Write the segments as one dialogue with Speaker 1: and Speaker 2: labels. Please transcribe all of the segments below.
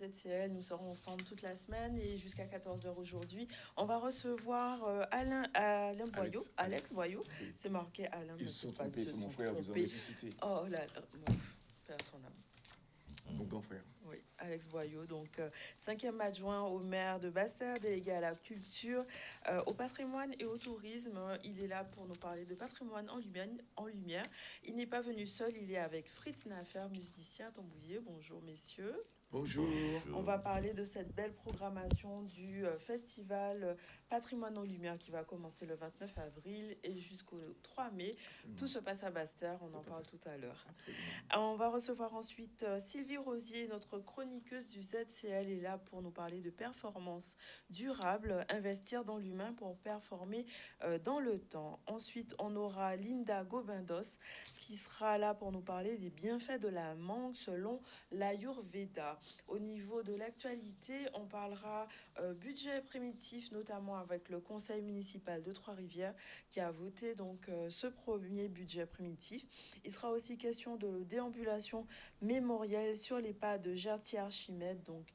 Speaker 1: ZCL. Nous serons ensemble toute la semaine et jusqu'à 14 heures aujourd'hui. On va recevoir Alain Boyau. Alex Boyau.
Speaker 2: Oui.
Speaker 1: C'est marqué Alain.
Speaker 2: Ils se sont trompés, c'est mon frère, ils ont ressuscité.
Speaker 1: Oh là là, mon père son âme.
Speaker 2: Mon grand frère.
Speaker 1: Oui, Alex Boyau, donc 5e adjoint au maire de Basse-Terre, délégué à la culture, au patrimoine et au tourisme. Il est là pour nous parler de patrimoine en lumière. Il n'est pas venu seul, il est avec Fritz Nafer, musicien tambouillé. Bonjour messieurs.
Speaker 2: Bonjour.
Speaker 1: On va parler de cette belle programmation du festival Patrimoine en Lumière qui va commencer le 29 avril et jusqu'au 3 mai. Absolument. Tout se passe à Basse-Terre, on en parle tout à l'heure. On va recevoir ensuite Sylvie Rosier, notre chroniqueuse du ZCL, est là pour nous parler de performance durable, investir dans l'humain pour performer dans le temps. Ensuite, on aura Linda Gobindos qui sera là pour nous parler des bienfaits de la mangue selon l'Ayurveda. Au niveau de l'actualité, on parlera budget primitif, notamment avec le conseil municipal de Trois-Rivières qui a voté donc ce premier budget primitif. Il sera aussi question de déambulation mémorielle sur les pas de Gertie Archimède, donc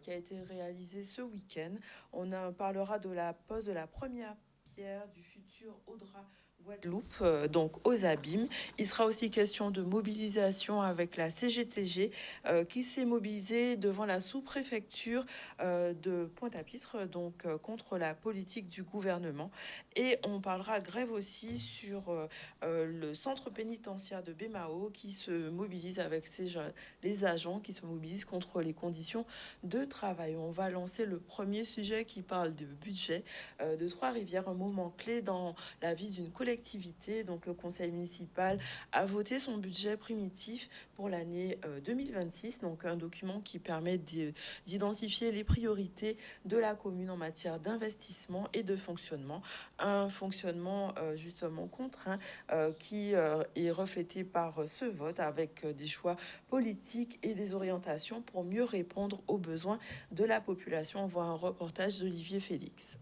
Speaker 1: qui a été réalisé ce week-end. On parlera de la pose de la première pierre du futur Audra Guadeloupe, donc aux abîmes. Il sera aussi question de mobilisation avec la CGTG qui s'est mobilisée devant la sous-préfecture de Pointe-à-Pitre, donc contre la politique du gouvernement. Et on parlera grève aussi sur le centre pénitentiaire de Bémao qui se mobilise avec les agents qui se mobilisent contre les conditions de travail. On va lancer le premier sujet qui parle de budget de Trois-Rivières, un moment clé dans la vie d'une collectivité. Donc le conseil municipal a voté son budget primitif pour l'année 2026, donc un document qui permet d'identifier les priorités de la commune en matière d'investissement et de fonctionnement. Un fonctionnement justement contraint qui est reflété par ce vote avec des choix politiques et des orientations pour mieux répondre aux besoins de la population. On voit un reportage d'Olivier Félix.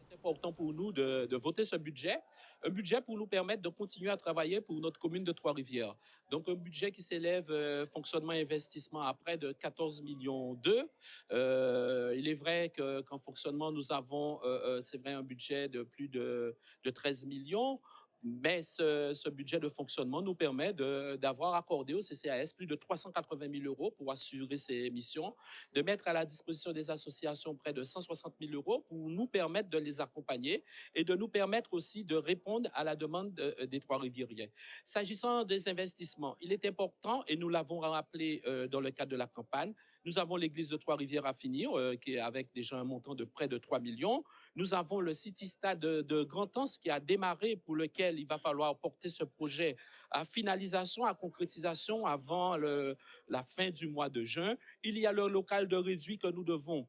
Speaker 3: C'est important pour nous de voter ce budget, un budget pour nous permettre de continuer à travailler pour notre commune de Trois-Rivières. Donc un budget qui s'élève fonctionnement et investissement à près de 14 millions d'euros. Il est vrai qu'en fonctionnement, nous avons, c'est vrai, un budget de plus de 13 millions. Mais ce budget de fonctionnement nous permet d'avoir accordé au CCAS plus de 380 000 euros pour assurer ses missions, de mettre à la disposition des associations près de 160 000 euros pour nous permettre de les accompagner et de nous permettre aussi de répondre à la demande des Trois-Riviériens. S'agissant des investissements, il est important, et nous l'avons rappelé dans le cadre de la campagne, nous avons l'église de Trois-Rivières à finir, qui est avec déjà un montant de près de 3 millions. Nous avons le City Stade de Grand-Anse qui a démarré, pour lequel il va falloir porter ce projet à finalisation, à concrétisation avant la fin du mois de juin. Il y a le local de réduit que nous devons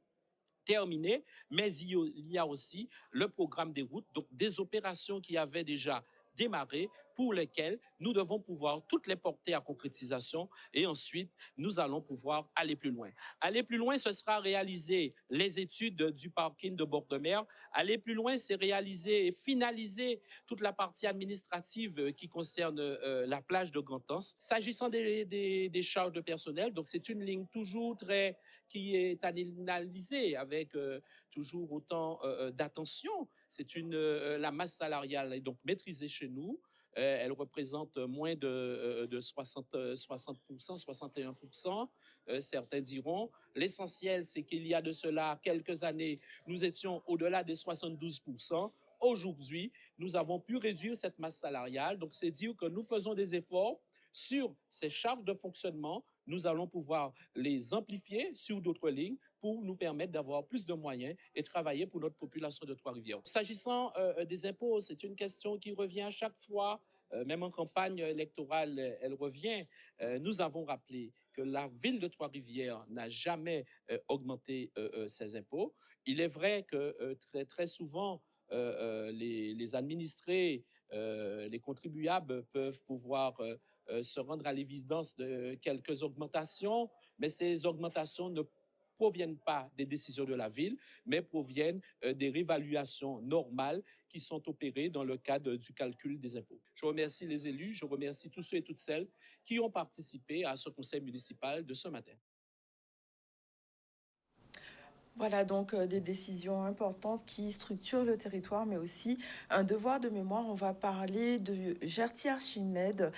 Speaker 3: terminer, mais il y a aussi le programme des routes, donc des opérations qui avaient déjà démarré, pour lesquelles nous devons pouvoir toutes les porter à concrétisation et ensuite nous allons pouvoir aller plus loin. Aller plus loin, ce sera réaliser les études du parking de bord de mer. Aller plus loin, c'est réaliser et finaliser toute la partie administrative qui concerne la plage de Grand-Anse. S'agissant des charges de personnel, donc c'est une ligne toujours qui est analysée avec toujours autant d'attention. C'est la masse salariale est donc maîtrisée chez nous. Elle représente moins de 60%, 61%. Certains diront. L'essentiel, c'est qu'il y a de cela quelques années, nous étions au-delà des 72%. Aujourd'hui, nous avons pu réduire cette masse salariale. Donc, c'est dire que nous faisons des efforts sur ces charges de fonctionnement. Nous allons pouvoir les amplifier sur d'autres lignes pour nous permettre d'avoir plus de moyens et travailler pour notre population de Trois-Rivières. S'agissant des impôts, c'est une question qui revient à chaque fois. Même en campagne électorale, elle revient. Nous avons rappelé que la ville de Trois-Rivières n'a jamais augmenté ses impôts. Il est vrai que très souvent, les administrés, les contribuables peuvent pouvoir se rendre à l'évidence de quelques augmentations, mais ces augmentations ne proviennent pas des décisions de la ville, mais proviennent des réévaluations normales qui sont opérées dans le cadre du calcul des impôts. Je remercie les élus, je remercie tous ceux et toutes celles qui ont participé à ce conseil municipal de ce matin.
Speaker 1: Voilà donc des décisions importantes qui structurent le territoire, mais aussi un devoir de mémoire. On va parler de Gertie Archimède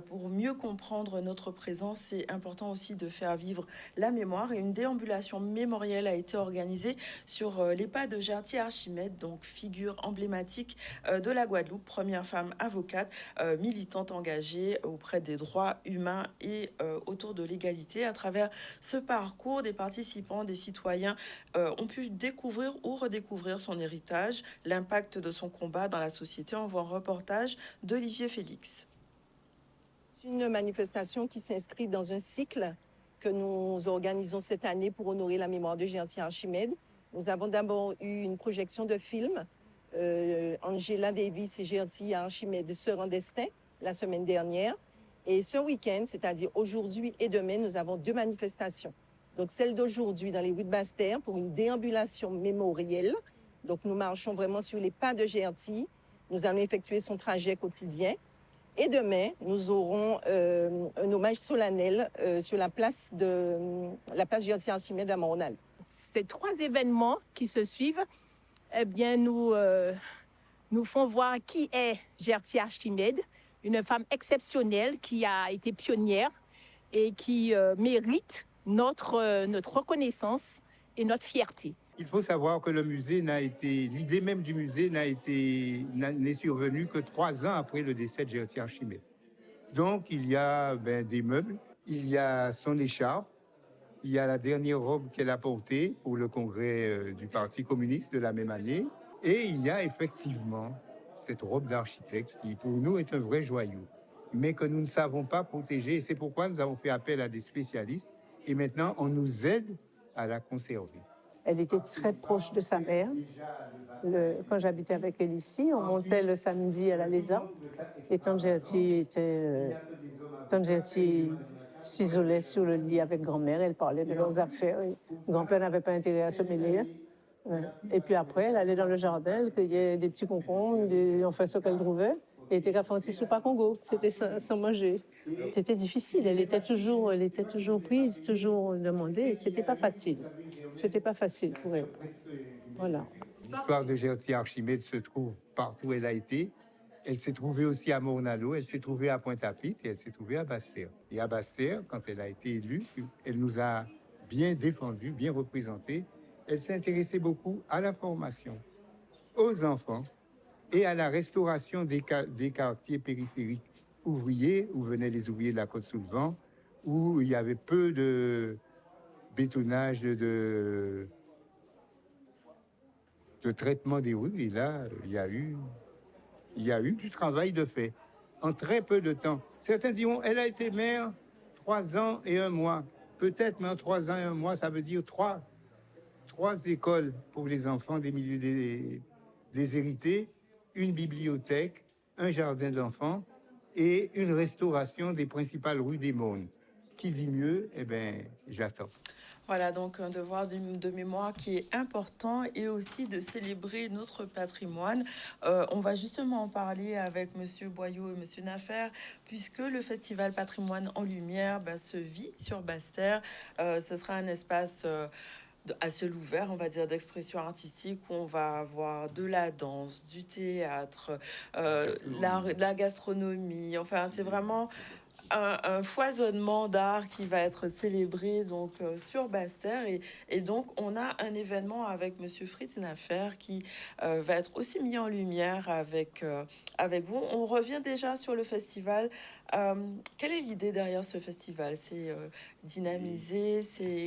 Speaker 1: pour mieux comprendre notre présence. C'est important aussi de faire vivre la mémoire. Et une déambulation mémorielle a été organisée sur les pas de Gertie Archimède, donc figure emblématique de la Guadeloupe, première femme avocate, militante engagée auprès des droits humains et autour de l'égalité. À travers ce parcours, des participants, des citoyens ont pu découvrir ou redécouvrir son héritage, l'impact de son combat dans la société. On voit un reportage d'Olivier Félix.
Speaker 4: C'est une manifestation qui s'inscrit dans un cycle que nous organisons cette année pour honorer la mémoire de Gertie Archimède. Nous avons d'abord eu une projection de film, Angela Davis et Gertie Archimède, Sœurs en destin, la semaine dernière. Et ce week-end, c'est-à-dire aujourd'hui et demain, nous avons 2 manifestations. Donc, celle d'aujourd'hui dans les rues de Basse-Terre pour une déambulation mémorielle. Donc, nous marchons vraiment sur les pas de Gertie. Nous allons effectuer son trajet quotidien. Et demain, nous aurons un hommage solennel sur la place Gertie Archimède à Mornal.
Speaker 5: Ces 3 événements qui se suivent, eh bien, nous font voir qui est Gertie Archimède, une femme exceptionnelle qui a été pionnière et qui mérite notre reconnaissance et notre fierté.
Speaker 6: Il faut savoir que l'idée même du musée n'est survenue que 3 ans après le décès de Gertie Archimède. Donc il y a des meubles, il y a son écharpe, il y a la dernière robe qu'elle a portée pour le congrès du Parti communiste de la même année, et il y a effectivement cette robe d'architecte qui pour nous est un vrai joyau, mais que nous ne savons pas protéger, et c'est pourquoi nous avons fait appel à des spécialistes. Et maintenant, on nous aide à la conserver.
Speaker 7: Elle était très proche de sa mère. Quand j'habitais avec elle ici, on montait le samedi à la Lézarde. Et tante Gertie s'isolait sur le lit avec grand-mère. Elle parlait de leurs affaires. Grand-père n'avait pas intérêt à se mêler. Et puis après, elle allait dans le jardin, elle cueillait des petits concombres, enfin ce qu'elle trouvait. Elle était qu'à faire un petit soupe à Congo. C'était sans manger. C'était difficile. Elle était toujours prise, toujours demandée. C'était pas facile. C'était pas facile pour elle. Voilà.
Speaker 6: L'histoire de Gertie Archimède se trouve partout où elle a été. Elle s'est trouvée aussi à Mornalo, elle s'est trouvée à Pointe-à-Pitre et elle s'est trouvée à Basse-Terre. Et à Basse-Terre, quand elle a été élue, elle nous a bien défendus, bien représentés. Elle s'est intéressée beaucoup à la formation, aux enfants, et à la restauration des quartiers périphériques ouvriers, où venaient les ouvriers de la Côte-sous-le-Vent, où il y avait peu de bétonnage, de traitement des rues. Et là, il y a eu du travail de fait, en très peu de temps. Certains diront, elle a été maire 3 ans et 1 mois. Peut-être, mais en 3 ans et 1 mois, ça veut dire 3 écoles pour les enfants des milieux déshérités, une bibliothèque, un jardin d'enfants et une restauration des principales rues des Mondes. Qui dit mieux? Eh bien, j'attends.
Speaker 1: Voilà, donc un devoir de mémoire qui est important et aussi de célébrer notre patrimoine. On va justement en parler avec Monsieur Boyau et Monsieur Nafer, puisque le Festival Patrimoine en Lumière se vit sur Basse-Terre. Ce sera un espace à ciel ouvert, on va dire, d'expression artistique, où on va avoir de la danse, du théâtre, la gastronomie. Enfin, c'est vraiment un foisonnement d'art qui va être célébré donc sur Basse-Terre, et donc on a un événement avec Monsieur Fritz Nafer qui va être aussi mis en lumière avec vous. On revient déjà sur le festival. Quelle est l'idée derrière ce festival? C'est dynamiser,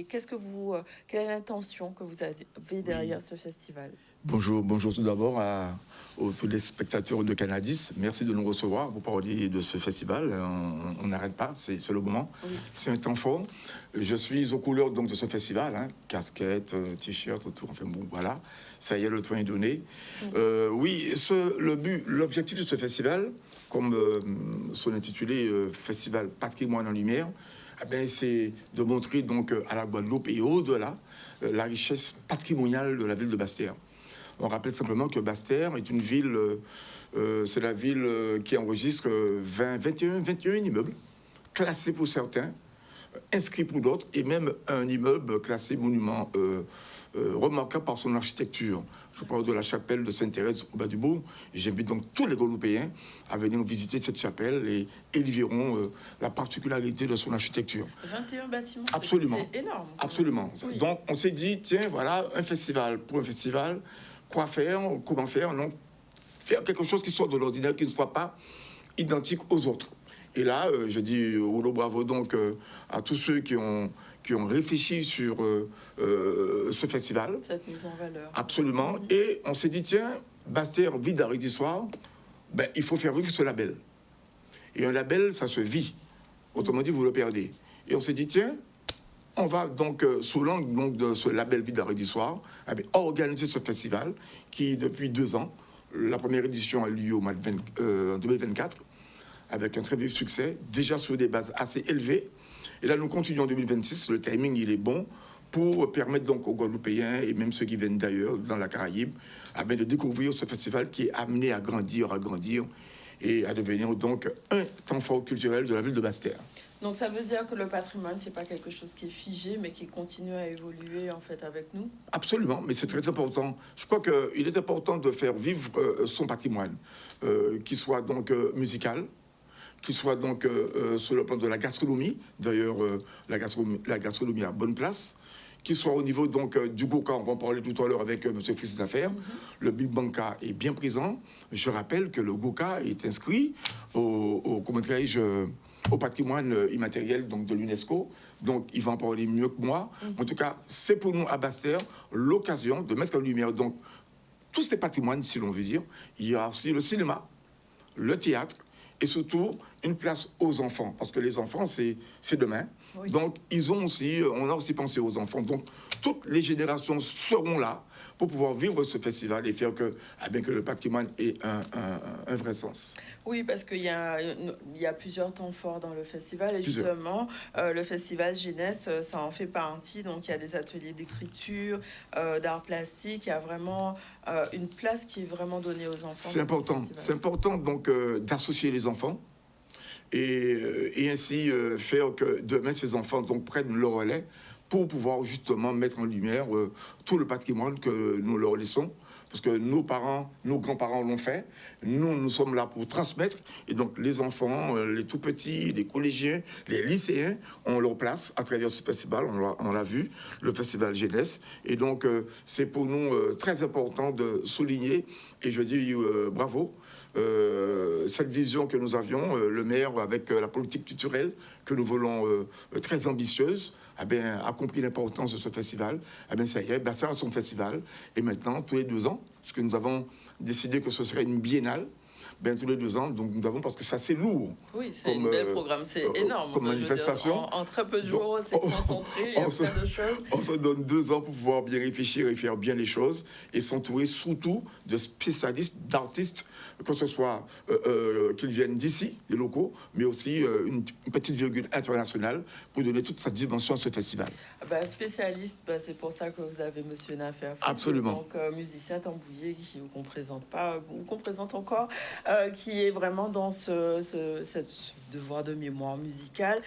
Speaker 1: quelle est l'intention que vous avez derrière ce festival?
Speaker 2: Bonjour tout d'abord à tous les spectateurs de Canadis. Merci de nous recevoir pour parler de ce festival. On n'arrête pas, c'est le moment. Oui. C'est un temps fort. Je suis aux couleurs donc de ce festival, casquette, t-shirt, autour. Enfin bon, voilà, ça y est, le temps est donné. Oui, l'objectif de ce festival, comme son intitulé Festival Patrimoine en Lumière, c'est de montrer donc à la Guadeloupe et au-delà la richesse patrimoniale de la ville de Basse-Terre. On rappelle simplement que Basse-Terre est une ville, c'est la ville qui enregistre 21 immeubles, classés pour certains, inscrit pour d'autres, et même un immeuble classé monument remarquable par son architecture. Je parle de la chapelle de Sainte-Thérèse au Bas-du-Bourg. J'invite donc tous les Guadeloupéens à venir visiter cette chapelle et ils verront la particularité de son architecture.
Speaker 1: 21 bâtiments,
Speaker 2: absolument,
Speaker 1: c'est énorme.
Speaker 2: Absolument. Oui. Donc on s'est dit, tiens, voilà, un festival. Pour un festival, quoi faire, comment faire? Non, faire quelque chose qui soit de l'ordinaire, qui ne soit pas identique aux autres. Et là, je dis rouleau bravo donc à tous ceux qui ont réfléchi sur ce festival.
Speaker 1: Cette mise en valeur.
Speaker 2: Absolument. Et on s'est dit, tiens, Basse-Terre, vie d'Arrêt soir, ben, il faut faire vivre ce label. Et un label, ça se vit. Autrement dit, vous le perdez. Et on s'est dit, tiens, on va donc, sous l'angle donc, de ce label vie d'Arrêt soir, eh bien, organiser ce festival qui, depuis 2 ans, la première édition a eu lieu en 2024, avec un très vif succès, déjà sur des bases assez élevées. Et là, nous continuons en 2026. Le timing, il est bon pour permettre donc aux Guadeloupéens et même ceux qui viennent d'ailleurs, dans la Caraïbe, de découvrir ce festival qui est amené à grandir et à devenir donc un temps fort culturel de la ville de Basse-Terre.
Speaker 1: Donc ça veut dire que le patrimoine, c'est pas quelque chose qui est figé, mais qui continue à évoluer en fait avec nous? Absolument, mais c'est très important. Je crois qu'il est important de faire vivre son patrimoine, qu'il soit donc musical, qu'il soit donc sur le plan de la gastronomie. D'ailleurs, la gastronomie a bonne place. Qu'il soit au niveau donc du Goka, on va en parler tout à l'heure avec M. Fils d'Affaires. Le Big Banka est bien présent. Je rappelle que le Goka est inscrit au patrimoine immatériel donc, de l'UNESCO. Donc, il va en parler mieux que moi. En tout cas, c'est pour nous, à Basse-Terre, l'occasion de mettre en lumière donc, tous ces patrimoines, si l'on veut dire. Il y a aussi le cinéma, le théâtre, et surtout une place aux enfants, parce que les enfants, c'est demain. Oui. Donc, on a aussi pensé aux enfants. Donc, toutes les générations seront là pour pouvoir vivre ce festival et faire que le patrimoine ait un vrai sens. Oui, parce qu'il y a plusieurs temps forts dans le festival. Et justement, le festival jeunesse, ça en fait partie. Donc, il y a des ateliers d'écriture, d'art plastique. Il y a vraiment une place qui est vraiment donnée aux enfants. C'est important donc d'associer les enfants et ainsi faire que demain, ces enfants donc, prennent le relais pour pouvoir justement mettre en lumière tout le patrimoine que nous leur laissons. Parce que nos parents, nos grands-parents l'ont fait. Nous sommes là pour transmettre. Et donc, les enfants, les tout-petits, les collégiens, les lycéens ont leur place à travers ce festival. On l'a vu, le festival jeunesse. Et donc, c'est pour nous très important de souligner. Et je dis bravo. Cette vision que nous avions, le maire, avec la politique culturelle que nous voulons très ambitieuse, a compris l'importance de ce festival. Ça y est, Basse-Terre a son festival. Et maintenant, tous les 2 ans, parce que nous avons décidé que ce serait une biennale, tous les 2 ans, donc nous avons, parce que ça c'est lourd. Oui, c'est un bel programme, c'est énorme. Comme manifestation. En très peu de jours, c'est concentré, il y a plein de choses. On se donne 2 ans pour pouvoir bien réfléchir et faire bien les choses, et s'entourer surtout de spécialistes, d'artistes, que ce soit qu'ils viennent d'ici, les locaux, mais aussi une petite virgule internationale pour donner toute sa dimension à ce festival. Spécialiste, c'est pour ça que vous avez Monsieur Nafer. Absolument. Donc musicien tambouillé qu'on présente pas, ou qu'on présente encore, qui est vraiment dans ce devoir de mémoire musicale.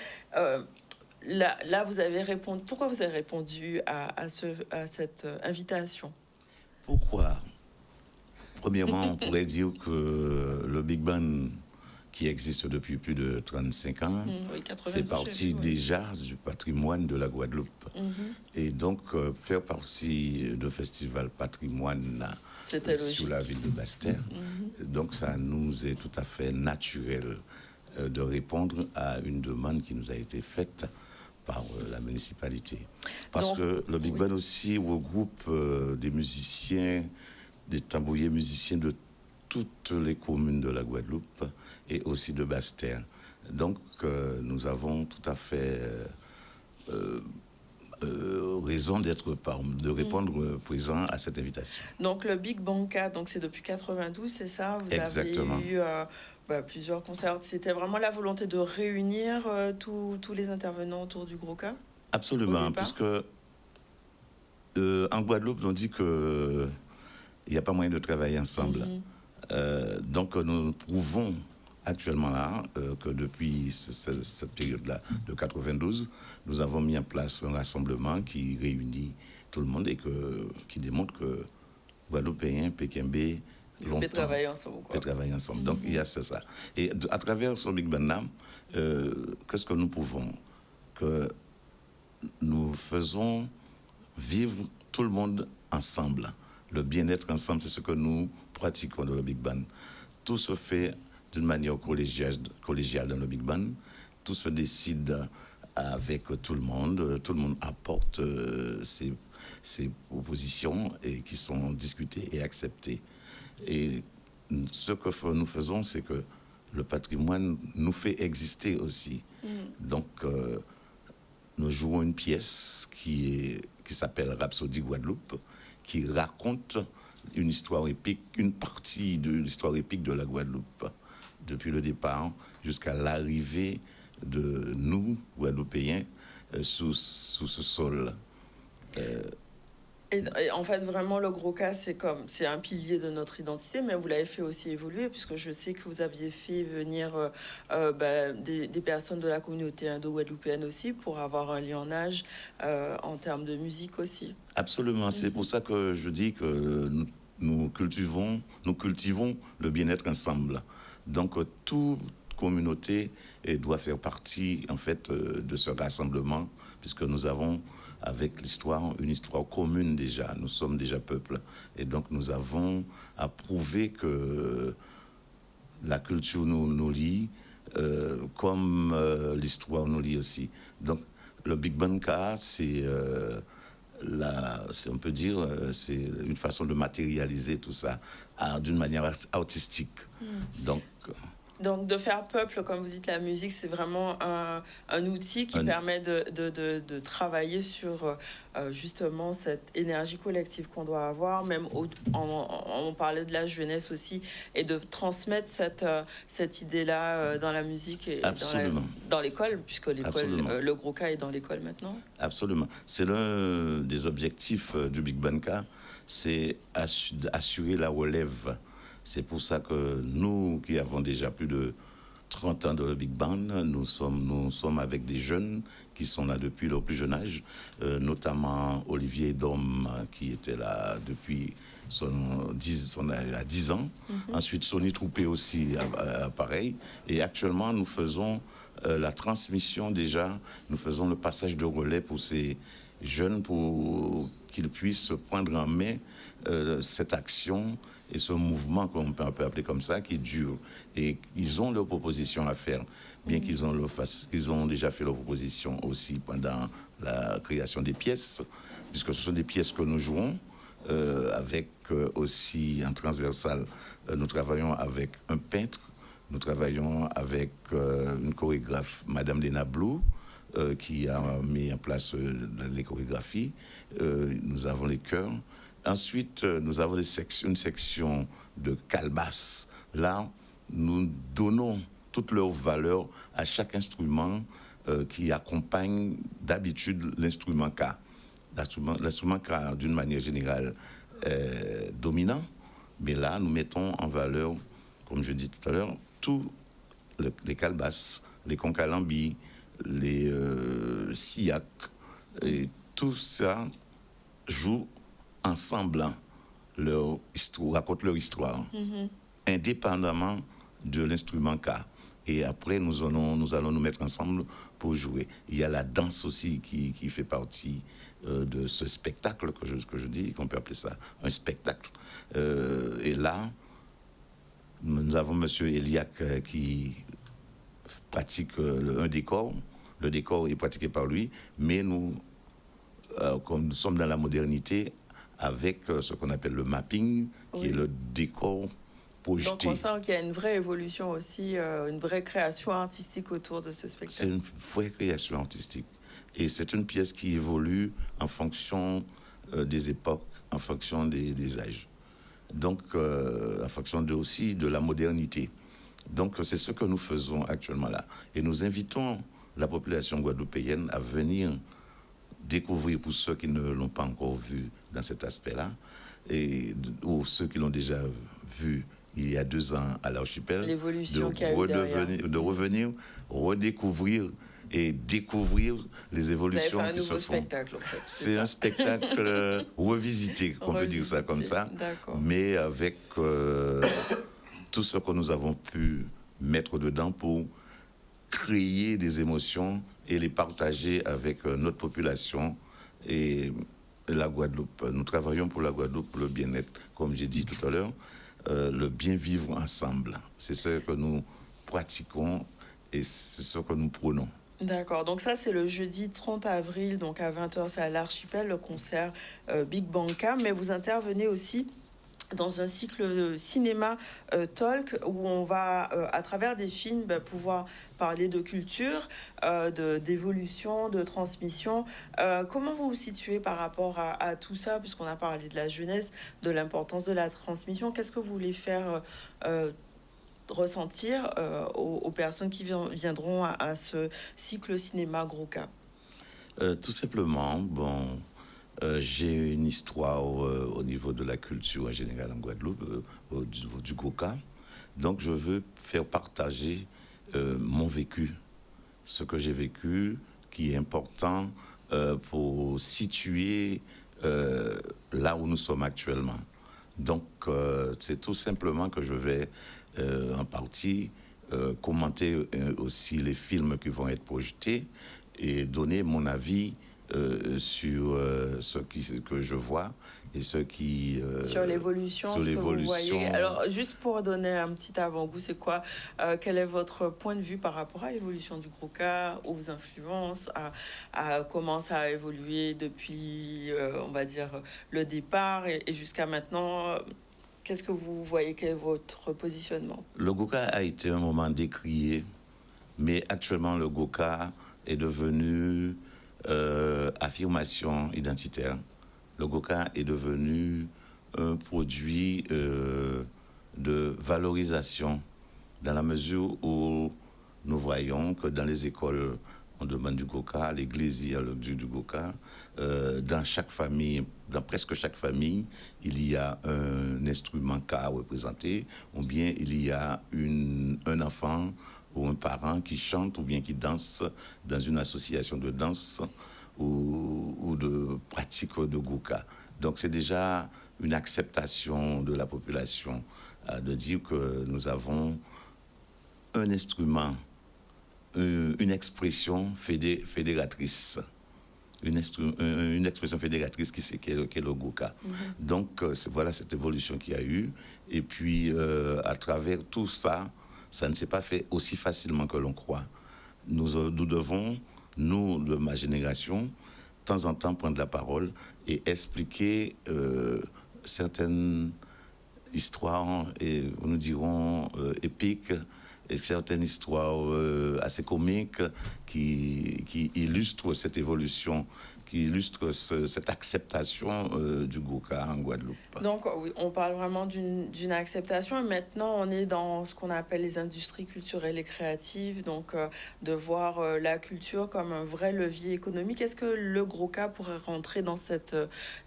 Speaker 1: Là, vous avez répondu. Pourquoi vous avez répondu à cette invitation?
Speaker 8: Pourquoi? Premièrement, on pourrait dire que le Big Band, qui existe depuis plus de 35 ans, fait partie déjà du patrimoine de la Guadeloupe. Et donc, faire partie de Festival Patrimoine sur la ville de Basse-Terre, donc ça nous est tout à fait naturel de répondre à une demande qui nous a été faite par la municipalité. Parce que le Big Band aussi regroupe des musiciens, des tambouillés musiciens de toutes les communes de la Guadeloupe et aussi de Basse-Terre. Donc, nous avons tout à fait raison de répondre présent à cette invitation. Donc, le Big Banka, c'est depuis 92, c'est ça? Vous Exactement. Avez eu plusieurs concerts. C'était vraiment la volonté de réunir tous les intervenants autour du Gros-Cas? Absolument, puisque en Guadeloupe, on dit qu'il n'y a pas moyen de travailler ensemble. Donc, nous prouvons actuellement là que depuis cette période-là de 92, nous avons mis en place un rassemblement qui réunit tout le monde et qui démontre que Guadeloupéens, Pékembé,
Speaker 1: on peut travailler ensemble.
Speaker 8: Peut travailler ensemble. Donc, il y a ça. Et à travers ce Big Band, qu'est-ce que nous pouvons? Que nous faisons vivre tout le monde ensemble. Le bien-être ensemble, c'est ce que nous pratiquons dans le Big Band. Tout se fait d'une manière collégiale dans le Big Band. Tout se décide avec tout le monde. Tout le monde apporte ses propositions et qui sont discutées et acceptées. Et ce que nous faisons, c'est que le patrimoine nous fait exister aussi. Donc, nous jouons une pièce qui s'appelle Rhapsodie Guadeloupe, qui raconte une histoire épique, une partie de l'histoire épique de la Guadeloupe, depuis le départ jusqu'à l'arrivée de nous, Guadeloupéens, sous ce sol.
Speaker 1: Et en fait, vraiment, le Gros Cas, c'est un pilier de notre identité, mais vous l'avez fait aussi évoluer, puisque je sais que vous aviez fait venir des personnes de la communauté indo-guadeloupéenne aussi, pour avoir un lionnage en termes de musique aussi.
Speaker 8: Absolument, c'est pour ça que je dis que nous cultivons le bien-être ensemble. Donc, toute communauté doit faire partie, en fait, de ce rassemblement, puisque nous avons avec l'histoire, une histoire commune déjà. Nous sommes déjà peuple. Et donc, nous avons à prouver que la culture nous lie, comme l'histoire nous lie aussi. Donc, le Big Band Ka, on peut dire, c'est une façon de matérialiser tout ça d'une manière artistique.
Speaker 1: Donc, de faire peuple, comme vous dites, la musique, c'est vraiment un outil qui permet de travailler sur justement cette énergie collective qu'on doit avoir, même on parlait de la jeunesse aussi, et de transmettre cette idée-là dans la musique et dans l'école, puisque le Gros Cas est dans l'école maintenant.
Speaker 8: Absolument. C'est l'un des objectifs du Big Band Ka, c'est assurer la relève. C'est pour ça que nous, qui avons déjà plus de 30 ans dans le Big Band, nous sommes avec des jeunes qui sont là depuis leur plus jeune âge, notamment Olivier Dom, qui était là depuis il a 10 ans. Ensuite, Sonny Troupé aussi, pareil. Et actuellement, nous faisons la transmission déjà, nous faisons le passage de relais pour ces jeunes pour qu'ils puissent prendre en main cette action et ce mouvement qu'on peut appeler comme ça, qui dure. Et ils ont leurs propositions à faire, bien qu'ils ont déjà fait leurs propositions aussi pendant la création des pièces, puisque ce sont des pièces que nous jouons, avec aussi en transversal, nous travaillons avec un peintre, nous travaillons avec une chorégraphe, Madame Lena Blue, qui a mis en place les chorégraphies. Nous avons les chœurs. Ensuite, nous avons une section de calebasse. Là, nous donnons toute leur valeur à chaque instrument qui accompagne d'habitude l'instrument Ka. L'instrument Ka, d'une manière générale, dominant. Mais là, nous mettons en valeur, comme je dis tout à l'heure, tous les calebasses, les concalambis, les siacs, et tout ça joue ensemble raconte leur histoire, indépendamment de l'instrument Ka. Et après, nous allons nous mettre ensemble pour jouer. Il y a la danse aussi qui fait partie de ce spectacle que je dis, qu'on peut appeler ça un spectacle. Et là, nous avons M. Eliac qui pratique un décor. Le décor est pratiqué par lui, mais nous, comme nous sommes dans la modernité, avec ce qu'on appelle le mapping, qui est le décor projeté.
Speaker 1: Donc on sent qu'il y a une vraie évolution aussi, une vraie création artistique autour de ce spectacle.
Speaker 8: C'est une vraie création artistique. Et c'est une pièce qui évolue en fonction des époques, en fonction des âges. Donc, en fonction aussi de la modernité. Donc, c'est ce que nous faisons actuellement là. Et nous invitons la population guadeloupéenne à venir découvrir, pour ceux qui ne l'ont pas encore vu dans cet aspect-là, ou ceux qui l'ont déjà vu il y a 2 ans à l'archipel,
Speaker 1: l'évolution qu'il y a eu derrière.
Speaker 8: de revenir, redécouvrir et découvrir les évolutions
Speaker 1: qui se font.
Speaker 8: Spectacle, en fait. C'est un spectacle revisité, on peut dire ça comme ça, mais avec tout ce que nous avons pu mettre dedans pour créer des émotions et les partager avec notre population et la Guadeloupe. Nous travaillons pour la Guadeloupe, pour le bien-être, comme j'ai dit tout à l'heure, le bien vivre ensemble. C'est ce que nous pratiquons et c'est ce que nous prônons.
Speaker 1: D'accord, donc ça c'est le jeudi 30 avril, donc à 20h, c'est à l'Archipel, le concert Big Banca, mais vous intervenez aussi dans un cycle cinéma talk où on va, à travers des films, pouvoir parler de culture, d'évolution, de transmission. Comment vous vous situez par rapport à tout ça, puisqu'on a parlé de la jeunesse, de l'importance de la transmission? Qu'est-ce que vous voulez faire ressentir aux personnes qui viendront à ce cycle cinéma Gros-Cas?
Speaker 8: Tout simplement, j'ai une histoire au niveau de la culture en général en Guadeloupe, au niveau du Gros-Cas. Donc, je veux faire partager mon vécu, ce que j'ai vécu, qui est important pour situer là où nous sommes actuellement. Donc, c'est tout simplement que je vais en partie commenter aussi les films qui vont être projetés et donner mon avis sur ce que je vois et ce qui...
Speaker 1: sur l'évolution, ce que vous voyez. Alors, juste pour donner un petit avant-goût, c'est quoi quel est votre point de vue par rapport à l'évolution du Gros-Cas, aux influences, à comment ça a évolué depuis, on va dire, le départ et jusqu'à maintenant? Qu'est-ce que vous voyez? Quel est votre positionnement?
Speaker 8: Le Gros-Cas a été un moment décrié, mais actuellement, le Gros-Cas est devenu affirmation identitaire. Le Gros-Cas est devenu un produit de valorisation dans la mesure où nous voyons que dans les écoles, on demande du Gros-Cas, à l'église, il y a du Gros-Cas. Dans chaque famille, dans presque chaque famille, il y a un instrument Ka représenté, ou bien il y a un enfant ou un parent qui chante ou bien qui danse dans une association de danse ou de pratique de Gros-Cas. Donc c'est déjà une acceptation de la population de dire que nous avons un instrument, une expression fédératrice. Une expression fédératrice qui est le Gros-Cas. Donc, voilà cette évolution qu'il y a eu. Et puis, à travers tout ça, ça ne s'est pas fait aussi facilement que l'on croit. Nous devons, nous, de ma génération, de temps en temps prendre la parole et expliquer certaines histoires, et nous dirons épiques, et certaines histoires assez comiques qui illustrent cette évolution, qui illustrent cette acceptation du Gros-Cas en Guadeloupe.
Speaker 1: Donc, oui, on parle vraiment d'une acceptation. Et maintenant, on est dans ce qu'on appelle les industries culturelles et créatives, donc de voir la culture comme un vrai levier économique. Est-ce que le Gros-Cas pourrait rentrer dans cette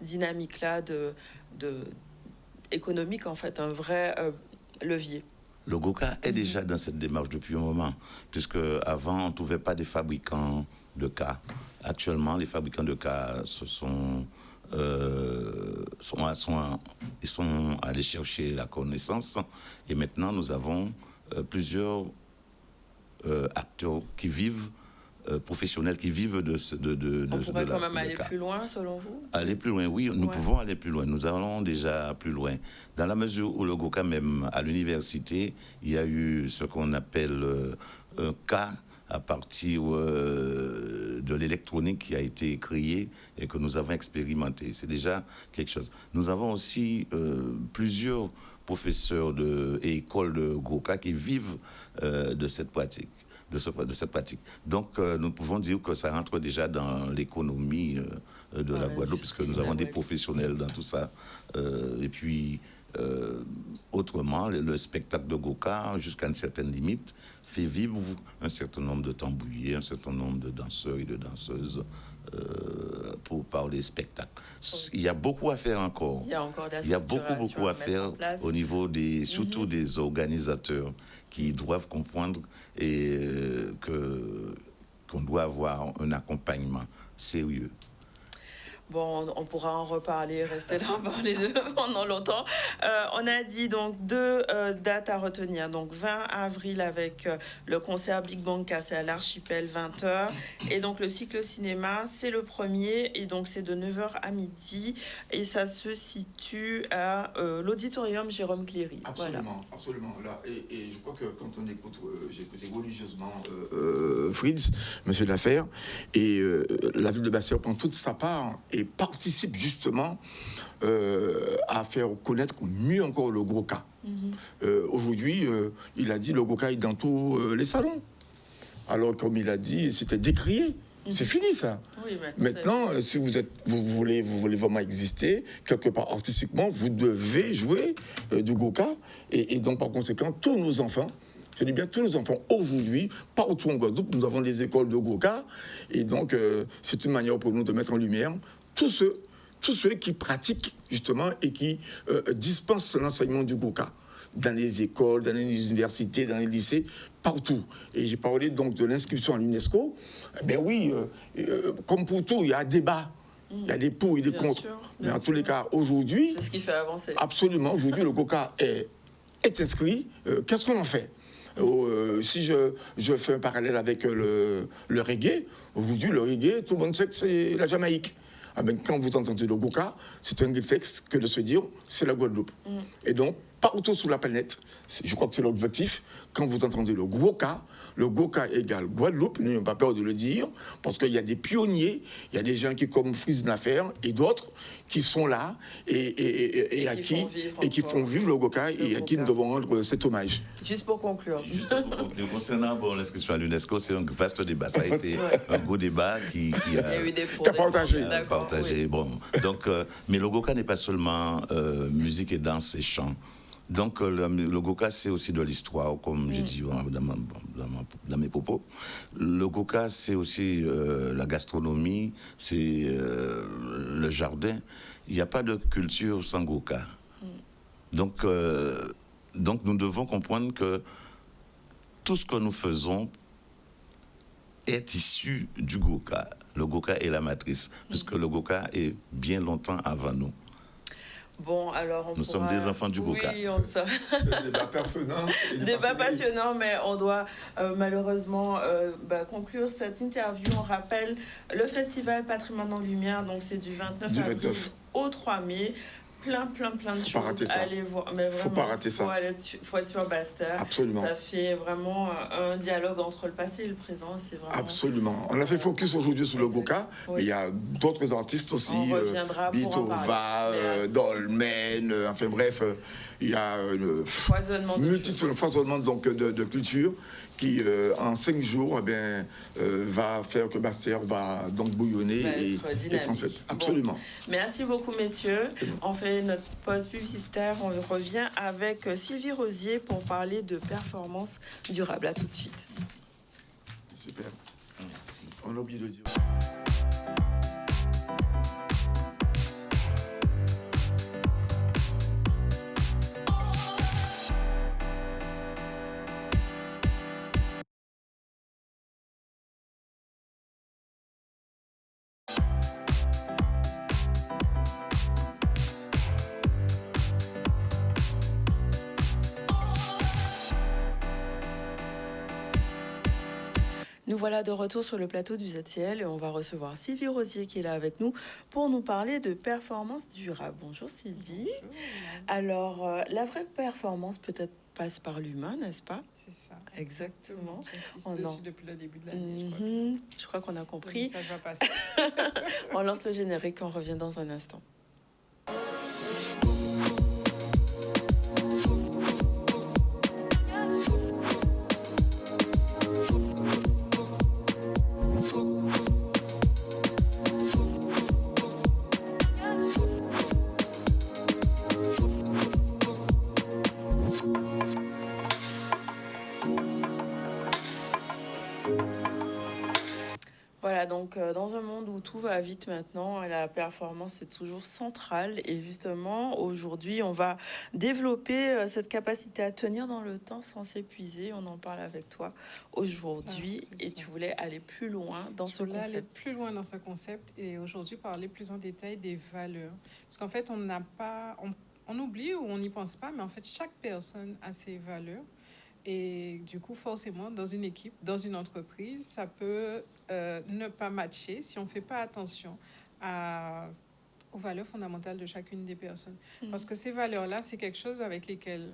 Speaker 1: dynamique-là économique, en fait, un vrai levier?
Speaker 8: Le Gros-Cas est déjà dans cette démarche depuis un moment, puisque avant on ne trouvait pas des fabricants de cas. Actuellement, les fabricants de cas sont allés chercher la connaissance, et maintenant nous avons plusieurs acteurs qui vivent, professionnels qui vivent de
Speaker 1: on pourrait quand même aller plus loin, selon vous? Aller
Speaker 8: plus loin, oui, nous pouvons aller plus loin. Nous allons déjà plus loin. Dans la mesure où le Gros-Cas, même à l'université, il y a eu ce qu'on appelle un cas à partir de l'électronique qui a été créé et que nous avons expérimenté. C'est déjà quelque chose. Nous avons aussi plusieurs professeurs et écoles de Gros-Cas qui vivent de cette pratique. De cette pratique. Donc, nous pouvons dire que ça rentre déjà dans l'économie de la Guadeloupe, puisque nous avons des professionnels dans tout ça. Et puis, autrement, le spectacle de Gros-Cas, jusqu'à une certaine limite, fait vivre un certain nombre de tambouillés, un certain nombre de danseurs et de danseuses par les spectacles. Il y a beaucoup à faire encore. Il y a beaucoup à faire au niveau surtout des organisateurs qui doivent comprendre qu'on doit avoir un accompagnement sérieux.
Speaker 1: Bon, on pourra en reparler, rester là, en parler pendant longtemps. On a dit donc 2 dates à retenir. Donc 20 avril avec le concert Big Bang Cassé à l'Archipel, 20h. Et donc le cycle cinéma, c'est le premier. Et donc c'est de 9h à midi. Et ça se situe à l'auditorium Jérôme Cléry.
Speaker 2: Absolument,
Speaker 1: voilà.
Speaker 2: Absolument. Là, et je crois que quand on écoute, j'ai écouté religieusement Fritz, Monsieur Laffaire, et la ville de Basse-Terre prend toute sa part et participe justement à faire connaître mieux encore le gros cas. Aujourd'hui, il a dit le gros cas est dans tous les salons. Alors, comme il a dit, c'était décrié. C'est fini, ça.
Speaker 1: Oui,
Speaker 2: maintenant, si vous voulez vraiment exister, quelque part artistiquement, vous devez jouer du Goka. Et donc, par conséquent, tous nos enfants, je dis bien tous nos enfants, aujourd'hui, partout en Guadeloupe, nous avons des écoles de Goka. Et donc, c'est une manière pour nous de mettre en lumière tous ceux qui pratiquent, justement, et qui dispensent l'enseignement du Goka. Dans les écoles, dans les universités, dans les lycées, partout. Et j'ai parlé donc de l'inscription à l'UNESCO. Ben oui, comme pour tout, il y a un débat. Il y a des pour et des contre. Mais en tous les cas, aujourd'hui...
Speaker 1: C'est ce qui fait avancer.
Speaker 2: Absolument. Aujourd'hui, le Goka est inscrit. Qu'est-ce qu'on en fait? Si je fais un parallèle avec le reggae, aujourd'hui, le reggae, tout le monde sait que c'est la Jamaïque. Ah ben, quand vous entendez le Goka, c'est un réflexe que de se dire c'est la Guadeloupe. Et donc, partout sur la planète, je crois que c'est l'objectif, quand vous entendez le Goka égale Guadeloupe, n'ayons pas peur de le dire, parce qu'il y a des pionniers, il y a des gens qui, comme Fritz Laffaire et d'autres, qui sont là et qui font vivre le Goka et à qui nous devons rendre cet hommage.
Speaker 1: Juste pour conclure.
Speaker 8: Concernant l'inscription à l'UNESCO, c'est un vaste débat. Ça a été un gros débat qui a partagé. Oui. Bon. Donc, mais le Goka n'est pas seulement musique et danse et chant. Donc, le Goka, c'est aussi de l'histoire, comme j'ai dit dans mes propos. Le Goka, c'est aussi la gastronomie, c'est le jardin. Il n'y a pas de culture sans Goka. Donc, nous devons comprendre que tout ce que nous faisons est issu du Goka. Le Goka est la matrice, puisque le Goka est bien longtemps avant nous.
Speaker 1: Bon, alors
Speaker 8: nous sommes des enfants du Goka.
Speaker 1: Oui, on
Speaker 2: c'est un débat passionnant.
Speaker 1: Débat passionnant, mais on doit malheureusement conclure cette interview. On rappelle le Festival Patrimoine en Lumière, donc c'est du 29 avril au 3 mai. Plein de choses. Allez voir. Mais vraiment,
Speaker 2: faut pas rater ça.
Speaker 1: Faut être sur Basse-Terre.
Speaker 2: Absolument.
Speaker 1: Ça fait vraiment un dialogue entre le passé et le présent. C'est vraiment...
Speaker 2: Absolument. On a fait focus aujourd'hui sur le Goka, mais il y a d'autres artistes aussi.
Speaker 1: On reviendra
Speaker 2: Bitova, Dolmen, enfin bref, il y a un foisonnement donc, de culture qui, en 5 jours, va faire que Basse-Terre va donc bouillonner et transmettre. Absolument.
Speaker 1: Bon. Merci beaucoup, messieurs. On fait notre pause publicitaire. On revient avec Sylvie Rosier pour parler de performance durable. À tout de suite.
Speaker 2: Super. Merci. On a oublié de dire.
Speaker 1: Nous voilà de retour sur le plateau du ZCL et on va recevoir Sylvie Rosier qui est là avec nous pour nous parler de performance durable. Bonjour Sylvie. Bonjour. Alors, la vraie performance peut-être passe par l'humain, n'est-ce pas?
Speaker 9: C'est ça.
Speaker 1: Exactement.
Speaker 9: J'insiste dessus depuis le début de l'année.
Speaker 1: Je crois qu'on a compris.
Speaker 9: Ça va passer.
Speaker 1: On lance le générique, on revient dans un instant. Donc, dans un monde où tout va vite maintenant, la performance est toujours centrale. Et justement, aujourd'hui, on va développer cette capacité à tenir dans le temps sans s'épuiser. On en parle avec toi aujourd'hui. Et tu voulais aller plus loin dans ce concept.
Speaker 9: Aller plus loin dans ce concept et aujourd'hui parler plus en détail des valeurs. Parce qu'en fait, on oublie ou on n'y pense pas, mais en fait, chaque personne a ses valeurs. Et du coup, forcément, dans une équipe, dans une entreprise, ça peut ne pas matcher si on ne fait pas attention aux valeurs fondamentales de chacune des personnes. Parce que ces valeurs-là, c'est quelque chose avec lesquelles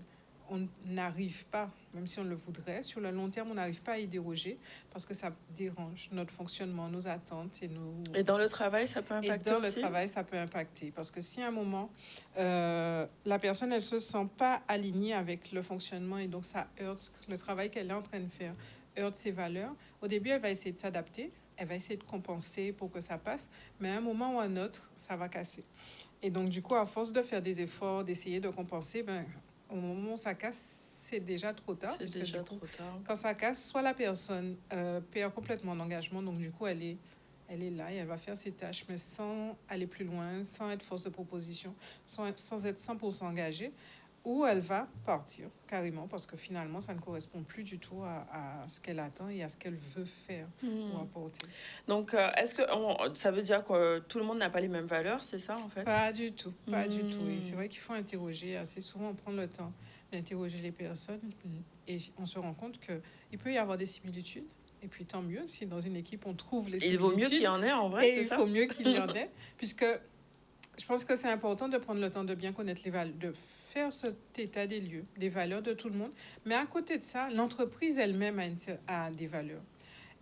Speaker 9: on n'arrive pas, même si on le voudrait, sur le long terme, on n'arrive pas à y déroger parce que ça dérange notre fonctionnement, nos attentes et nos...
Speaker 1: Et dans le travail, ça peut impacter
Speaker 9: le travail, ça peut impacter parce que si à un moment, la personne, elle ne se sent pas alignée avec le fonctionnement et donc ça heurte le travail qu'elle est en train de faire, heurte ses valeurs, au début, elle va essayer de s'adapter, elle va essayer de compenser pour que ça passe, mais à un moment ou à un autre, ça va casser. Et donc, du coup, à force de faire des efforts, d'essayer de compenser, au moment où ça casse, c'est déjà trop tard.
Speaker 1: C'est déjà trop tard.
Speaker 9: Quand ça casse, soit la personne perd complètement d'engagement, donc du coup, elle est là et elle va faire ses tâches, mais sans aller plus loin, sans être force de proposition, sans être 100% engagée, ou elle va partir carrément parce que finalement, ça ne correspond plus du tout à ce qu'elle attend et à ce qu'elle veut faire ou apporter.
Speaker 1: Donc, est-ce que ça veut dire que tout le monde n'a pas les mêmes valeurs, c'est ça en fait?
Speaker 9: Pas du tout, pas du tout. Et c'est vrai qu'il faut interroger, assez souvent on prend le temps d'interroger les personnes et on se rend compte qu'il peut y avoir des similitudes. Et puis tant mieux si dans une équipe on trouve les similitudes.
Speaker 1: Il vaut mieux qu'il y en ait en vrai, c'est ça?
Speaker 9: Il faut mieux qu'il y en ait, puisque je pense que c'est important de prendre le temps de bien connaître les valeurs, de faire cet état des lieux, des valeurs de tout le monde. Mais à côté de ça, l'entreprise elle-même a des valeurs.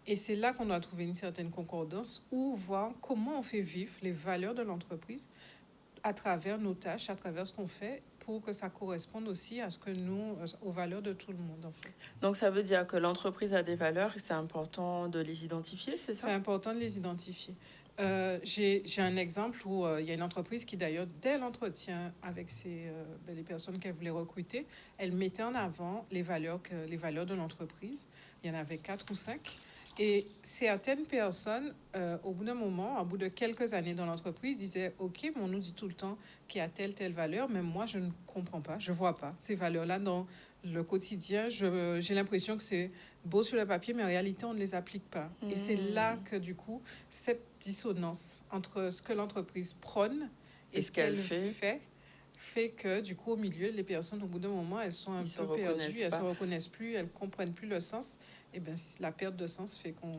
Speaker 9: Et c'est là qu'on doit trouver une certaine concordance ou voir comment on fait vivre les valeurs de l'entreprise à travers nos tâches, à travers ce qu'on fait, pour que ça corresponde aussi à ce que aux valeurs de tout le monde, en fait.
Speaker 1: Donc, ça veut dire que l'entreprise a des valeurs et c'est important de les identifier, c'est ça?
Speaker 9: C'est important de les identifier. J'ai un exemple où il y a une entreprise qui, d'ailleurs, dès l'entretien avec les personnes qu'elle voulait recruter, elle mettait en avant les valeurs de l'entreprise. Il y en avait 4 ou 5. Et certaines personnes, au bout d'un moment, au bout de quelques années dans l'entreprise, disaient « Ok, mais on nous dit tout le temps qu'il y a telle valeur, mais moi, je ne comprends pas, je ne vois pas ces valeurs-là dans le quotidien. J'ai l'impression que c'est beau sur le papier, mais en réalité, on ne les applique pas. » Et c'est là que, du coup, cette dissonance entre ce que l'entreprise prône et ce qu'elle fait que, du coup, au milieu, les personnes, au bout d'un moment, elles sont un peu perdues, elles ne se reconnaissent plus, elles ne comprennent plus le sens. Et bien, la perte de sens fait qu'on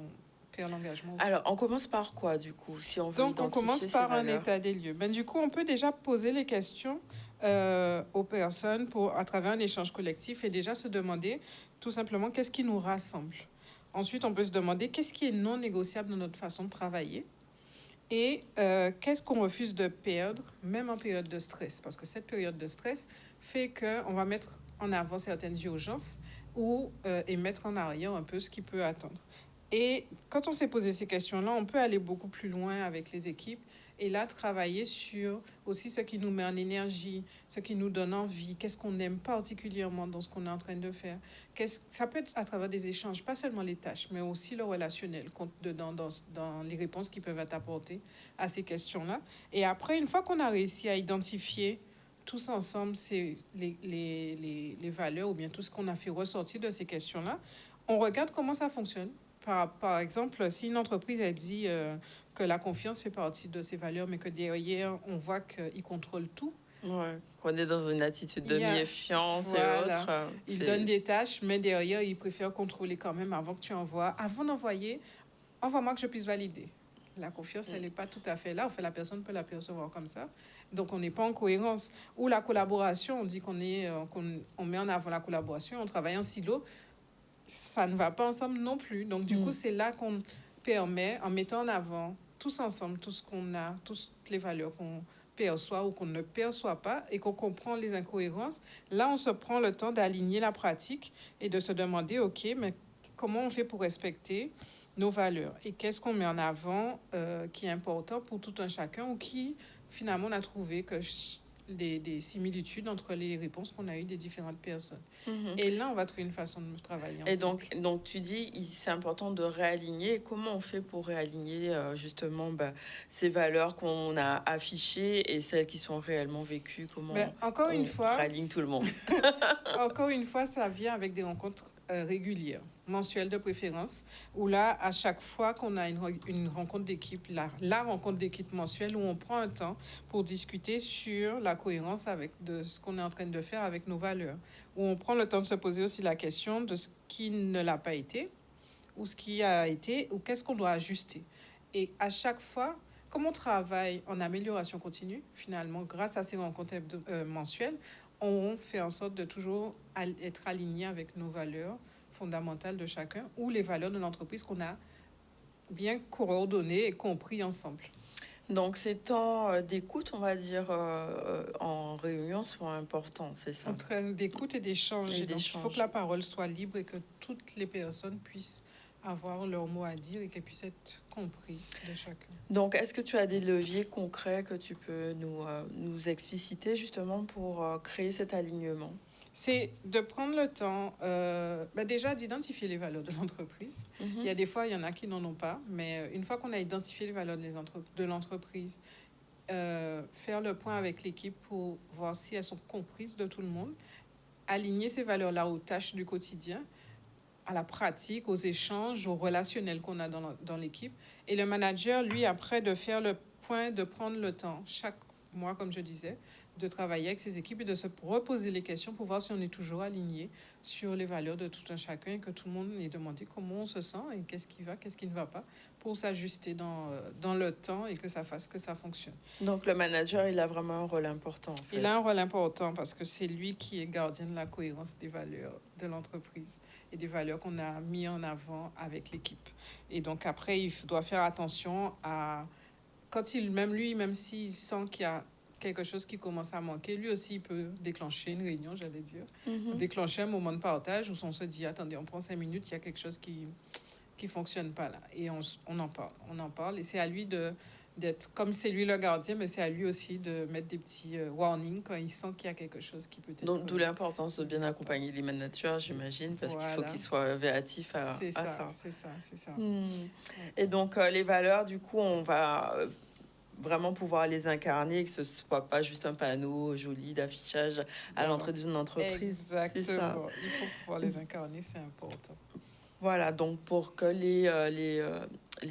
Speaker 9: perd l'engagement aussi.
Speaker 1: Alors, on commence par quoi, du coup, si on veut
Speaker 9: Donc, on commence par un état des lieux. Du coup, on peut déjà poser les questions aux personnes à travers un échange collectif et déjà se demander tout simplement qu'est-ce qui nous rassemble. Ensuite, on peut se demander qu'est-ce qui est non négociable dans notre façon de travailler et qu'est-ce qu'on refuse de perdre, même en période de stress. Parce que cette période de stress fait qu'on va mettre en avant certaines urgences et mettre en arrière un peu ce qui peut attendre. Et quand on s'est posé ces questions-là, on peut aller beaucoup plus loin avec les équipes et là, travailler sur aussi ce qui nous met en énergie, ce qui nous donne envie, qu'est-ce qu'on aime particulièrement dans ce qu'on est en train de faire. Ça peut être à travers des échanges, pas seulement les tâches, mais aussi le relationnel, dans les réponses qui peuvent être apportées à ces questions-là. Et après, une fois qu'on a réussi à identifier tous ensemble, c'est les valeurs ou bien tout ce qu'on a fait ressortir de ces questions-là. On regarde comment ça fonctionne. Par exemple, si une entreprise a dit que la confiance fait partie de ses valeurs, mais que derrière, on voit qu'ils contrôlent tout.
Speaker 1: Ouais, qu'on est dans une attitude de méfiance et autres.
Speaker 9: Ils donnent des tâches, mais derrière, ils préfèrent contrôler quand même avant que tu envoies. Avant d'envoyer, envoie-moi que je puisse valider. La confiance, elle n'est pas tout à fait là. En fait, la personne peut la percevoir comme ça. Donc, on n'est pas en cohérence. Ou la collaboration, on dit qu'on met en avant la collaboration, on travaille en silo. Ça ne va pas ensemble non plus. Donc, du coup, c'est là qu'on permet, en mettant en avant tous ensemble, tout ce qu'on a, toutes les valeurs qu'on perçoit ou qu'on ne perçoit pas et qu'on comprend les incohérences. Là, on se prend le temps d'aligner la pratique et de se demander, OK, mais comment on fait pour respecter nos valeurs et qu'est-ce qu'on met en avant qui est important pour tout un chacun ou qui, finalement, on a trouvé que des similitudes entre les réponses qu'on a eues des différentes personnes. Et là, on va trouver une façon de travailler ensemble.
Speaker 1: Et donc tu dis, c'est important de réaligner. Comment on fait pour réaligner justement ces valeurs qu'on a affichées et celles qui sont réellement vécues? Comment
Speaker 9: encore une fois,
Speaker 1: réaligne tout le monde?
Speaker 9: Encore une fois, ça vient avec des rencontres régulières, mensuelles de préférence, où là, à chaque fois qu'on a une rencontre d'équipe, la rencontre d'équipe mensuelle, où on prend un temps pour discuter sur la cohérence de ce qu'on est en train de faire avec nos valeurs, où on prend le temps de se poser aussi la question de ce qui ne l'a pas été, ou ce qui a été, ou qu'est-ce qu'on doit ajuster. Et à chaque fois, comme on travaille en amélioration continue, finalement, grâce à ces rencontres mensuelles, on fait en sorte de toujours être aligné avec nos valeurs fondamentales de chacun ou les valeurs de l'entreprise qu'on a bien coordonnées et compris ensemble.
Speaker 1: Donc, ces temps d'écoute, on va dire, en réunion sont importants, c'est ça?
Speaker 9: D'écoute et d'échange. Il faut que la parole soit libre et que toutes les personnes puissent avoir leur mot à dire et qu'elles puissent être comprises de chacun.
Speaker 1: Donc, est-ce que tu as des leviers concrets que tu peux nous expliciter justement pour créer cet alignement?
Speaker 9: C'est de prendre le temps, déjà d'identifier les valeurs de l'entreprise. Il y a des fois, il y en a qui n'en ont pas, mais une fois qu'on a identifié les valeurs de l'entreprise, faire le point avec l'équipe pour voir si elles sont comprises de tout le monde, aligner ces valeurs-là aux tâches du quotidien, à la pratique, aux échanges, aux relationnels qu'on a dans l'équipe. Et le manager, lui, après, de faire le point, de prendre le temps, chaque mois, comme je disais, de travailler avec ses équipes et de se reposer les questions pour voir si on est toujours aligné sur les valeurs de tout un chacun et que tout le monde ait demandé comment on se sent et qu'est-ce qui va, qu'est-ce qui ne va pas pour s'ajuster dans le temps et que ça fasse que ça fonctionne.
Speaker 1: Donc, le manager, il a vraiment un rôle important, en fait.
Speaker 9: Il a un rôle important parce que c'est lui qui est gardien de la cohérence des valeurs de l'entreprise et des valeurs qu'on a mis en avant avec l'équipe. Et donc, après, il doit faire attention à... Même s'il sent qu'il y a quelque chose qui commence à manquer, lui aussi, il peut déclencher une réunion, j'allais dire. Déclencher un moment de partage où on se dit, attendez, on prend 5 minutes, il y a quelque chose qui fonctionne pas là. Et on en parle. Et c'est à lui d'être, comme c'est lui le gardien, mais c'est à lui aussi de mettre des petits warnings quand il sent qu'il y a quelque chose qui peut être...
Speaker 1: Donc, d'où l'importance de bien accompagner les managers, j'imagine, parce qu'il faut qu'ils soient véatifs à ça.
Speaker 9: C'est ça.
Speaker 1: Et donc, les valeurs, du coup, on va... vraiment pouvoir les incarner, que ce ne soit pas juste un panneau joli d'affichage à l'entrée d'une entreprise.
Speaker 9: Exactement. Il faut pouvoir les incarner, c'est important.
Speaker 1: Voilà, donc pour que les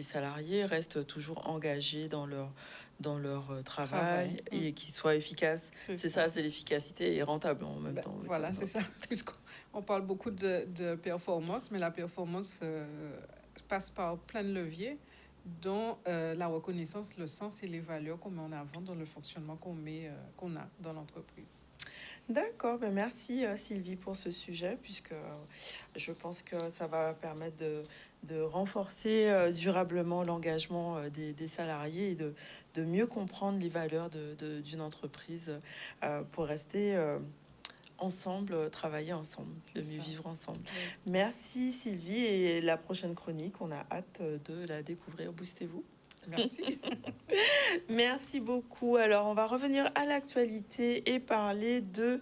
Speaker 1: salariés restent toujours engagés dans leur travail et qu'ils soient efficaces. C'est ça, c'est l'efficacité et rentable en même temps.
Speaker 9: Voilà, c'est ça. Puisqu'on parle beaucoup de performance, mais la performance passe par plein de leviers, dont la reconnaissance, le sens et les valeurs qu'on met en avant dans le fonctionnement qu'on a dans l'entreprise.
Speaker 1: D'accord, merci Sylvie pour ce sujet, puisque je pense que ça va permettre de renforcer durablement l'engagement des salariés et de mieux comprendre les valeurs d'une entreprise pour rester ensemble, travailler ensemble, de mieux vivre ensemble. Oui. Merci Sylvie, et la prochaine chronique, on a hâte de la découvrir. Boostez-vous.
Speaker 9: Merci.
Speaker 1: Merci beaucoup. Alors, on va revenir à l'actualité et parler de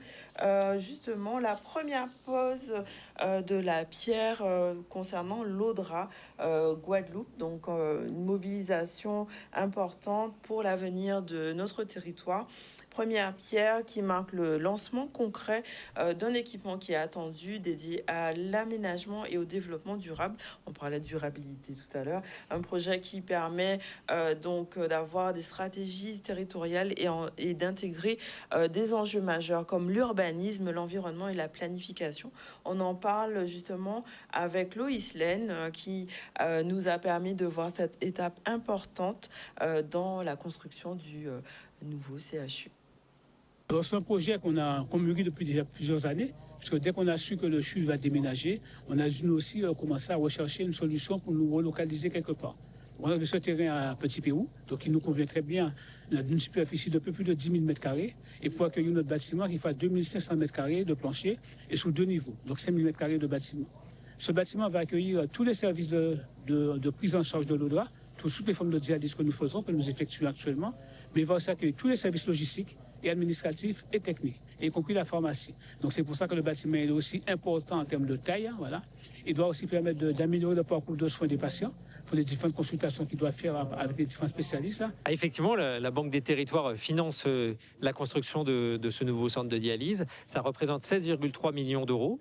Speaker 1: justement la première pause de la pierre concernant l'Audra Guadeloupe. Donc, une mobilisation importante pour l'avenir de notre territoire. Première pierre qui marque le lancement concret d'un équipement qui est attendu, dédié à l'aménagement et au développement durable. On parlait de durabilité tout à l'heure. Un projet qui permet donc d'avoir des stratégies territoriales et d'intégrer des enjeux majeurs comme l'urbanisme, l'environnement et la planification. On en parle justement avec Loïs Laine qui nous a permis de voir cette étape importante dans la construction du nouveau CHU.
Speaker 10: C'est un projet qu'on a mûri depuis déjà plusieurs années, parce que dès qu'on a su que le CHU va déménager, on a dû nous aussi commencer à rechercher une solution pour nous relocaliser quelque part. On a ce terrain à Petit Pérou, donc il nous convient très bien, d'une superficie de peu plus de 10 000 m², et pour accueillir notre bâtiment, il faut 2 500 m² de plancher et sous 2 niveaux, donc 5 000 m² de bâtiment. Ce bâtiment va accueillir tous les services de prise en charge de l'Audra, toutes les formes de dialyse que nous faisons, que nous effectuons actuellement, mais il va aussi accueillir tous les services logistiques et administratifs et techniques, y compris la pharmacie. Donc c'est pour ça que le bâtiment est aussi important en termes de taille. Hein, voilà. Il doit aussi permettre d'améliorer le parcours de soins des patients pour les différentes consultations qu'il doit faire avec les différents spécialistes. Hein.
Speaker 11: Ah, effectivement, la Banque des Territoires finance la construction de ce nouveau centre de dialyse. Ça représente 16,3 millions d'euros.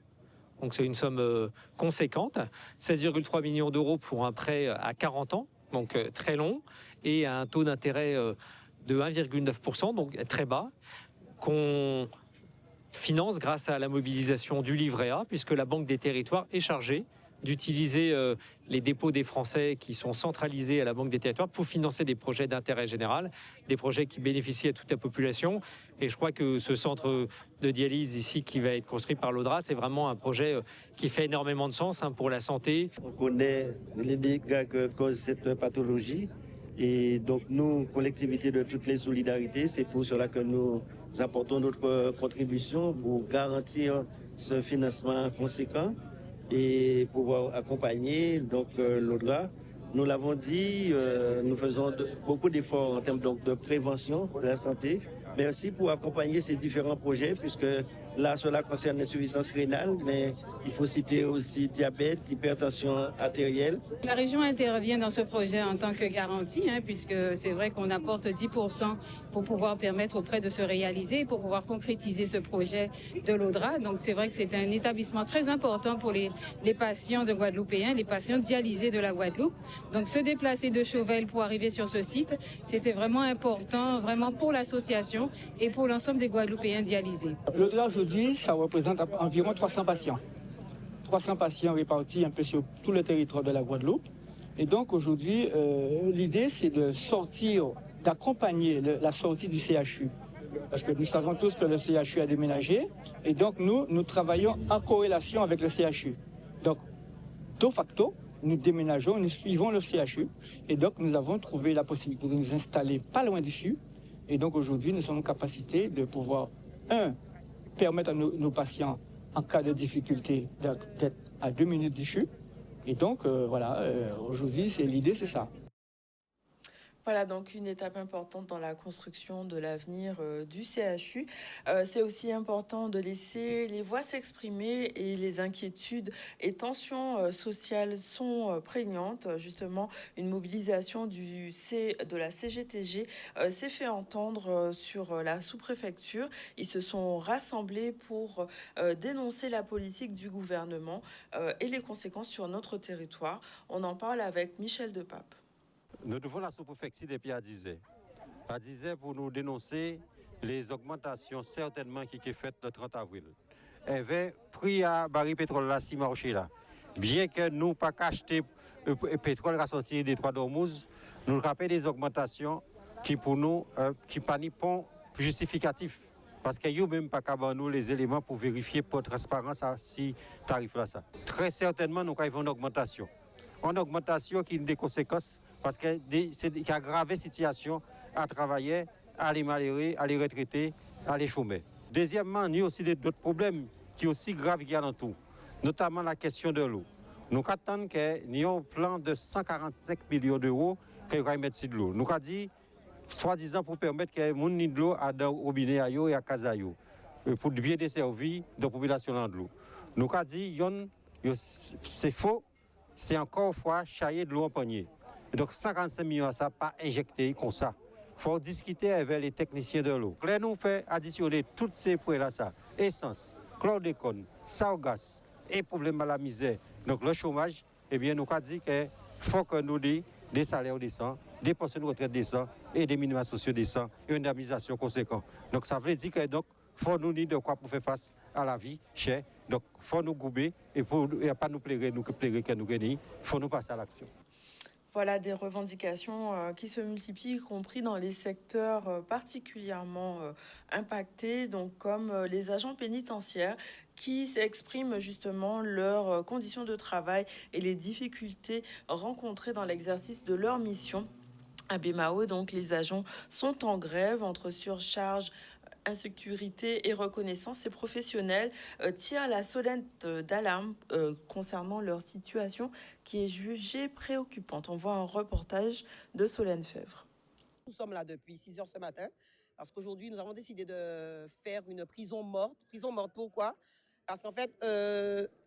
Speaker 11: Donc c'est une somme conséquente. 16,3 millions d'euros pour un prêt à 40 ans, donc très long, et à un taux d'intérêt de 1,9%, donc très bas, qu'on finance grâce à la mobilisation du livret A, puisque la Banque des Territoires est chargée d'utiliser les dépôts des Français qui sont centralisés à la Banque des Territoires pour financer des projets d'intérêt général, des projets qui bénéficient à toute la population. Et je crois que ce centre de dialyse ici qui va être construit par l'Audra, c'est vraiment un projet qui fait énormément de sens pour la santé.
Speaker 12: On connaît les dégâts que cause cette pathologie. Et donc nous, collectivité de toutes les solidarités, c'est pour cela que nous apportons notre contribution pour garantir ce financement conséquent et pouvoir accompagner l'Audra. Nous l'avons dit, nous faisons beaucoup d'efforts en termes de prévention de la santé, mais aussi pour accompagner ces différents projets, puisque là, cela concerne l'insuffisance rénale, mais il faut citer aussi diabète, hypertension artérielle.
Speaker 13: La région intervient dans ce projet en tant que garantie, puisque c'est vrai qu'on apporte 10% pour pouvoir permettre aux prêts de se réaliser, pour pouvoir concrétiser ce projet de l'Audra. Donc c'est vrai que c'est un établissement très important pour les patients de Guadeloupéens, les patients dialysés de la Guadeloupe. Donc se déplacer de Chauvel pour arriver sur ce site, c'était vraiment important, vraiment pour l'association et pour l'ensemble des Guadeloupéens dialysés.
Speaker 14: L'Audra aujourd'hui, ça représente environ 300 patients. 300 patients répartis un peu sur tout le territoire de la Guadeloupe. Et donc aujourd'hui, l'idée c'est de sortir, d'accompagner la sortie du CHU. Parce que nous savons tous que le CHU a déménagé. Et donc nous travaillons en corrélation avec le CHU. Donc, de facto, nous déménageons, nous suivons le CHU. Et donc nous avons trouvé la possibilité de nous installer pas loin du CHU. Et donc aujourd'hui, nous sommes en capacité de pouvoir, permettre à nos patients, en cas de difficulté, d'être à 2 minutes du CHU. Et donc, aujourd'hui, l'idée, c'est ça.
Speaker 1: Voilà donc une étape importante dans la construction de l'avenir du CHU. C'est aussi important de laisser les voix s'exprimer et les inquiétudes et tensions sociales sont prégnantes. Justement, une mobilisation de la CGTG s'est fait entendre sur la sous-préfecture. Ils se sont rassemblés pour dénoncer la politique du gouvernement et les conséquences sur notre territoire. On en parle avec Michel Depape.
Speaker 15: Nous devons la sous-préfecture depuis à 10 heures. À 10 heures pour nous dénoncer les augmentations certainement qui sont faites le 30 avril. Et le prix à baril pétrole là, si marché là. Bien que nous pas acheter pétrole à sortir des Trois d'Ormuz, nous rappelons des augmentations qui pour nous qui pas ni pont justificatif. Parce qu'il n'y a même pas qu'à nous les éléments pour vérifier pour transparence si tarif là ça. Très certainement nous avons une augmentation. Une augmentation qui a des conséquences parce que c'est aggravé la situation à travailler, à les malheureux, à les retraités, à les chômeurs. Deuxièmement, il y a aussi d'autres problèmes qui sont aussi graves qu'il y a dans tout, notamment la question de l'eau. Nous attendons qu'il y ait un plan de 145 millions d'euros qui va mettre sur l'eau. Nous avons dit, soi-disant, pour permettre que les gens aient de l'eau à robinet et à Kazayo, pour bien desservir la population de l'eau. Nous avons dit, c'est faux, c'est encore une fois chailler de l'eau en panier. Donc 55 millions, ça pas injecté comme ça. Il faut discuter avec les techniciens de l'eau. Là, nous faisons additionner tous ces points-là, ça. Essence, chlordécone, sargasse et problème à la misère. Donc le chômage, eh bien, nous avons dit qu'il faut que nous ayons des salaires décents, des pensions de retraite décents et des minima sociaux décents et une indemnisation conséquente. Donc ça veut dire que donc faut nous dire de quoi pour faire face à la vie chère. Donc faut nous gouber et pour pas nous plairer, que nous gagnons, faut nous passer à l'action.
Speaker 1: Voilà des revendications qui se multiplient, y compris dans les secteurs particulièrement impactés, donc comme les agents pénitentiaires qui expriment justement leurs conditions de travail et les difficultés rencontrées dans l'exercice de leur mission. À Bemao, donc, les agents sont en grève entre surcharge, insécurité et reconnaissance. Ces professionnels tirent la sonnette d'alarme concernant leur situation qui est jugée préoccupante. On voit un reportage de Solène Fèvre.
Speaker 16: Nous sommes là depuis 6 heures ce matin Parce qu'aujourd'hui, nous avons décidé de faire une prison morte. Prison morte, pourquoi? Parce qu'en fait,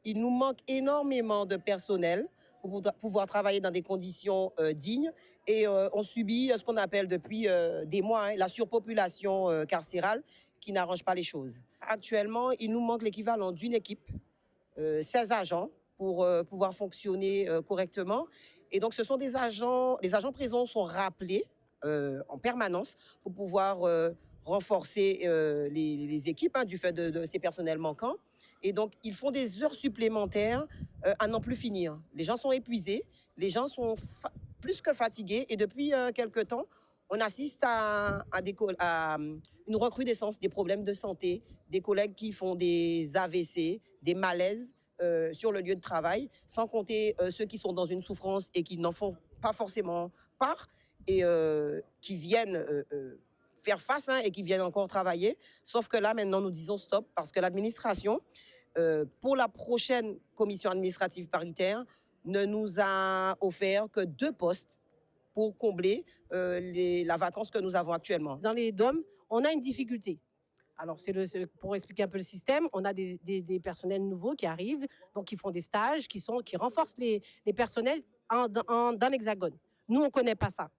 Speaker 16: il nous manque énormément de personnel pour pouvoir travailler dans des conditions dignes. Et on subit ce qu'on appelle depuis des mois la surpopulation carcérale qui n'arrange pas les choses. Actuellement, il nous manque l'équivalent d'une équipe, 16 agents, pour pouvoir fonctionner correctement. Et donc, ce sont des agents, les agents présents sont rappelés en permanence pour pouvoir renforcer les équipes du fait de ces personnels manquants. Et donc, ils font des heures supplémentaires à n'en plus finir. Les gens sont épuisés, les gens sont plus que fatigués. Et depuis quelque temps, on assiste à une recrudescence des problèmes de santé, des collègues qui font des AVC, des malaises sur le lieu de travail, sans compter ceux qui sont dans une souffrance et qui n'en font pas forcément part et qui viennent faire face et qui viennent encore travailler. Sauf que là, maintenant, nous disons stop parce que l'administration, pour la prochaine commission administrative paritaire, ne nous a offert que 2 postes pour combler la vacance que nous avons actuellement.
Speaker 17: Dans les DOM, on a une difficulté. Alors, pour expliquer un peu le système, on a des personnels nouveaux qui arrivent, donc qui font des stages, qui renforcent les personnels dans l'Hexagone. Nous, on ne connaît pas ça.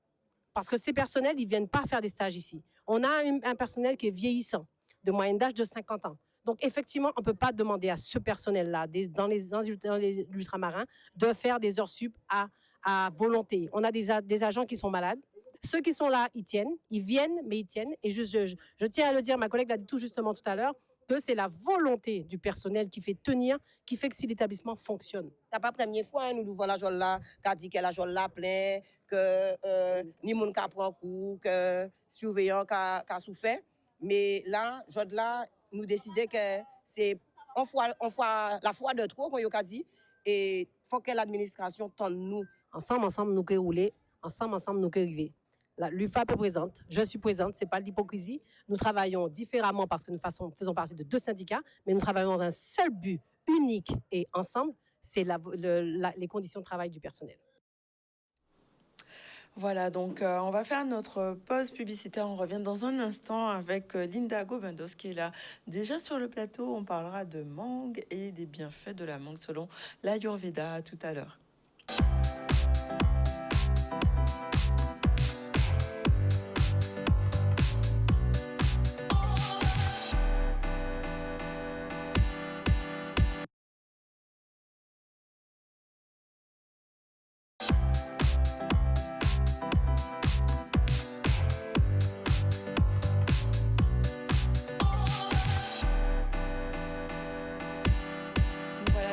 Speaker 17: Parce que ces personnels, ils ne viennent pas faire des stages ici. On a un personnel qui est vieillissant, de moyenne d'âge de 50 ans. Donc, effectivement, on ne peut pas demander à ce personnel-là, dans les ultramarins, de faire des heures sup à volonté. On a des agents qui sont malades. Ceux qui sont là, ils tiennent, ils viennent, mais ils tiennent. Et je tiens à le dire, ma collègue l'a dit tout justement tout à l'heure, que c'est la volonté du personnel qui fait tenir, qui fait que si l'établissement fonctionne.
Speaker 16: C'est pas la première fois, nous devons la jolle là, qui dit qu'elle a jolle là plein, que ni moun ka prend coup, que surveillant ka souffert. Mais là, jolle là, nous décidons que c'est la fois de trop, comme il a dit, et il faut que l'administration tente nous.
Speaker 17: Ensemble, nous pouvons rouler, ensemble, nous pouvons arriver. L'UFAP est présente, je suis présente, ce n'est pas de l'hypocrisie. Nous travaillons différemment parce que nous faisons partie de 2 syndicats, mais nous travaillons dans un seul but unique et ensemble, c'est les conditions de travail du personnel.
Speaker 1: Voilà, donc on va faire notre pause publicitaire. On revient dans un instant avec Linda Gobendos qui est là. Déjà sur le plateau, on parlera de mangue et des bienfaits de la mangue selon l'Ayurveda. À tout à l'heure.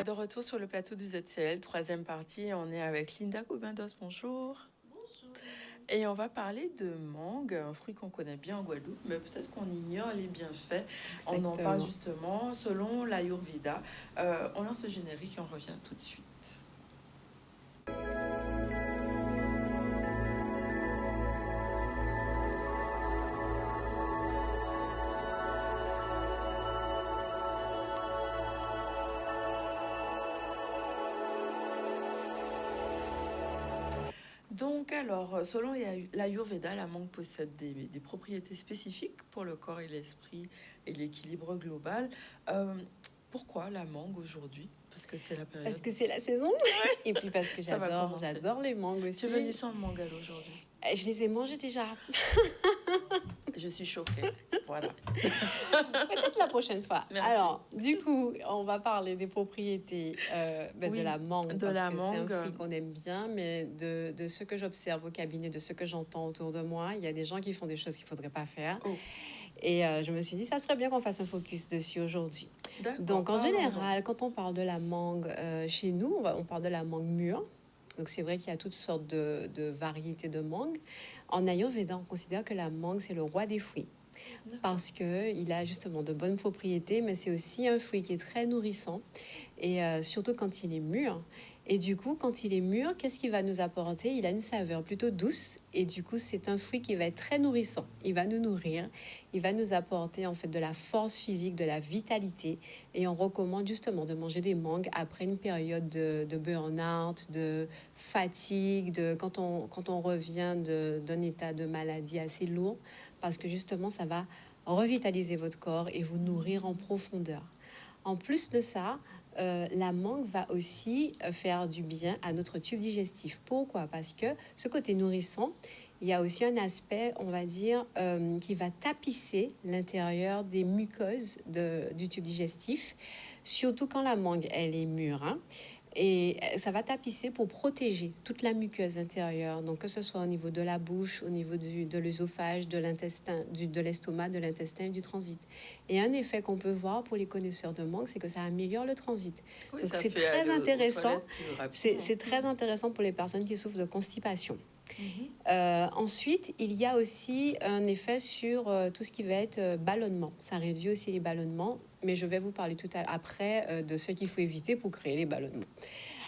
Speaker 1: De retour sur le plateau du ZCL, 3e partie, on est avec Linda Gobendos, bonjour. Bonjour. Et on va parler de mangue, un fruit qu'on connaît bien en Guadeloupe, mais peut-être qu'on ignore les bienfaits. Exactement. On en parle justement selon l'Ayurveda. On lance le générique et on revient tout de suite. Donc, alors, selon l'Ayurveda, la mangue possède des propriétés spécifiques pour le corps et l'esprit et l'équilibre global. Pourquoi la mangue aujourd'hui? Parce que c'est la période.
Speaker 18: Parce que c'est la saison. Et puis parce que j'adore les mangues aussi.
Speaker 1: Tu es venue sans mangue aujourd'hui?
Speaker 18: Je les ai mangées déjà.
Speaker 1: Je suis choquée. Voilà.
Speaker 18: Peut-être la prochaine fois. Merci. Alors, du coup, on va parler des propriétés de la mangue. C'est un fruit qu'on aime bien, mais de ce que j'observe au cabinet, de ce que j'entends autour de moi, il y a des gens qui font des choses qu'il ne faudrait pas faire. Oh. Et je me suis dit, ça serait bien qu'on fasse un focus dessus aujourd'hui. Donc, en général, quand on parle de la mangue chez nous, on parle de la mangue mûre. Donc, c'est vrai qu'il y a toutes sortes de variétés de mangue. En Ayurveda, on considère que la mangue, c'est le roi des fruits. Parce qu'il a justement de bonnes propriétés, mais c'est aussi un fruit qui est très nourrissant, et surtout quand il est mûr. Et du coup, quand il est mûr, qu'est-ce qu'il va nous apporter? Il a une saveur plutôt douce, et du coup, c'est un fruit qui va être très nourrissant. Il va nous nourrir, il va nous apporter en fait de la force physique, de la vitalité, et on recommande justement de manger des mangues après une période de burn-out, de fatigue, quand on revient d'un état de maladie assez lourd, parce que justement, ça va revitaliser votre corps et vous nourrir en profondeur. En plus de ça, la mangue va aussi faire du bien à notre tube digestif. Pourquoi? Parce que ce côté nourrissant, il y a aussi un aspect, on va dire, qui va tapisser l'intérieur des muqueuses du tube digestif, surtout quand la mangue, elle est mûre, hein. Et ça va tapisser pour protéger toute la muqueuse intérieure, donc que ce soit au niveau de la bouche, au niveau de l'œsophage, de l'intestin, de l'estomac, de l'intestin et du transit. Et un effet qu'on peut voir pour les connaisseurs de mangue, c'est que ça améliore le transit.
Speaker 1: Oui,
Speaker 18: donc
Speaker 1: ça
Speaker 18: c'est
Speaker 1: fait
Speaker 18: très
Speaker 1: aller aux
Speaker 18: intéressant.
Speaker 1: toilettes plus rapidement.
Speaker 18: C'est très intéressant pour les personnes qui souffrent de constipation. Ensuite, il y a aussi un effet sur tout ce qui va être ballonnement. Ça réduit aussi les ballonnements, mais je vais vous parler tout à l'heure après de ce qu'il faut éviter pour créer les ballonnements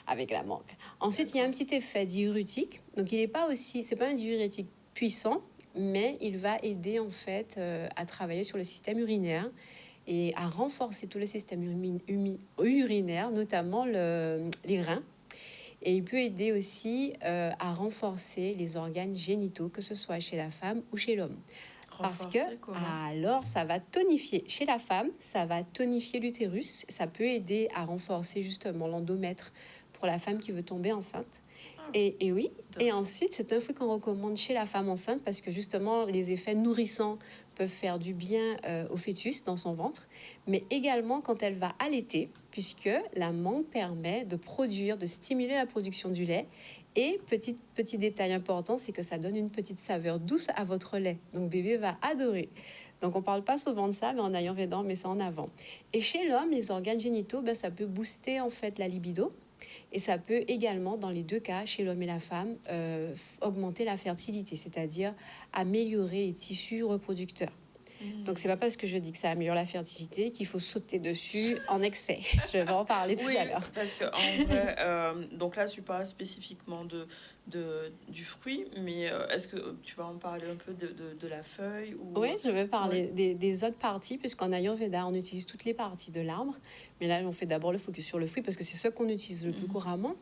Speaker 18: avec la mangue. Ensuite, il y a un petit effet diurétique. Donc, il n'est pas aussi, c'est pas un diurétique puissant, mais il va aider en fait à travailler sur le système urinaire et à renforcer tout le système urinaire, notamment les reins. Et il peut aider aussi à renforcer les organes génitaux, que ce soit chez la femme ou chez l'homme. Parce que, alors, ça va tonifier. Chez la femme, ça va tonifier l'utérus. Ça peut aider à renforcer justement l'endomètre pour la femme qui veut tomber enceinte. Et oui, et ensuite, c'est un fruit qu'on recommande chez la femme enceinte parce que justement, les effets nourrissants peuvent faire du bien au fœtus dans son ventre, mais également quand elle va allaiter, puisque la mangue permet de produire, de stimuler la production du lait. Et petit détail important, c'est que ça donne une petite saveur douce à votre lait. Donc, bébé va adorer. Donc, on parle pas souvent de ça, mais en Ayurveda, on met ça en avant. Et chez l'homme, les organes génitaux, ça peut booster en fait la libido. Et ça peut également, dans les deux cas, chez l'homme et la femme, augmenter la fertilité, c'est-à-dire améliorer les tissus reproducteurs. Donc, c'est pas parce que je dis que ça améliore la fertilité qu'il faut sauter dessus en excès. Je vais en parler tout à l'heure.
Speaker 1: Parce qu'en vrai, donc là, tu parles spécifiquement du fruit, mais est-ce que tu vas en parler un peu de la feuille ou...
Speaker 18: Oui, je vais parler des autres parties, puisqu'en Ayurveda, on utilise toutes les parties de l'arbre. Mais là, on fait d'abord le focus sur le fruit, parce que c'est ce qu'on utilise le plus couramment.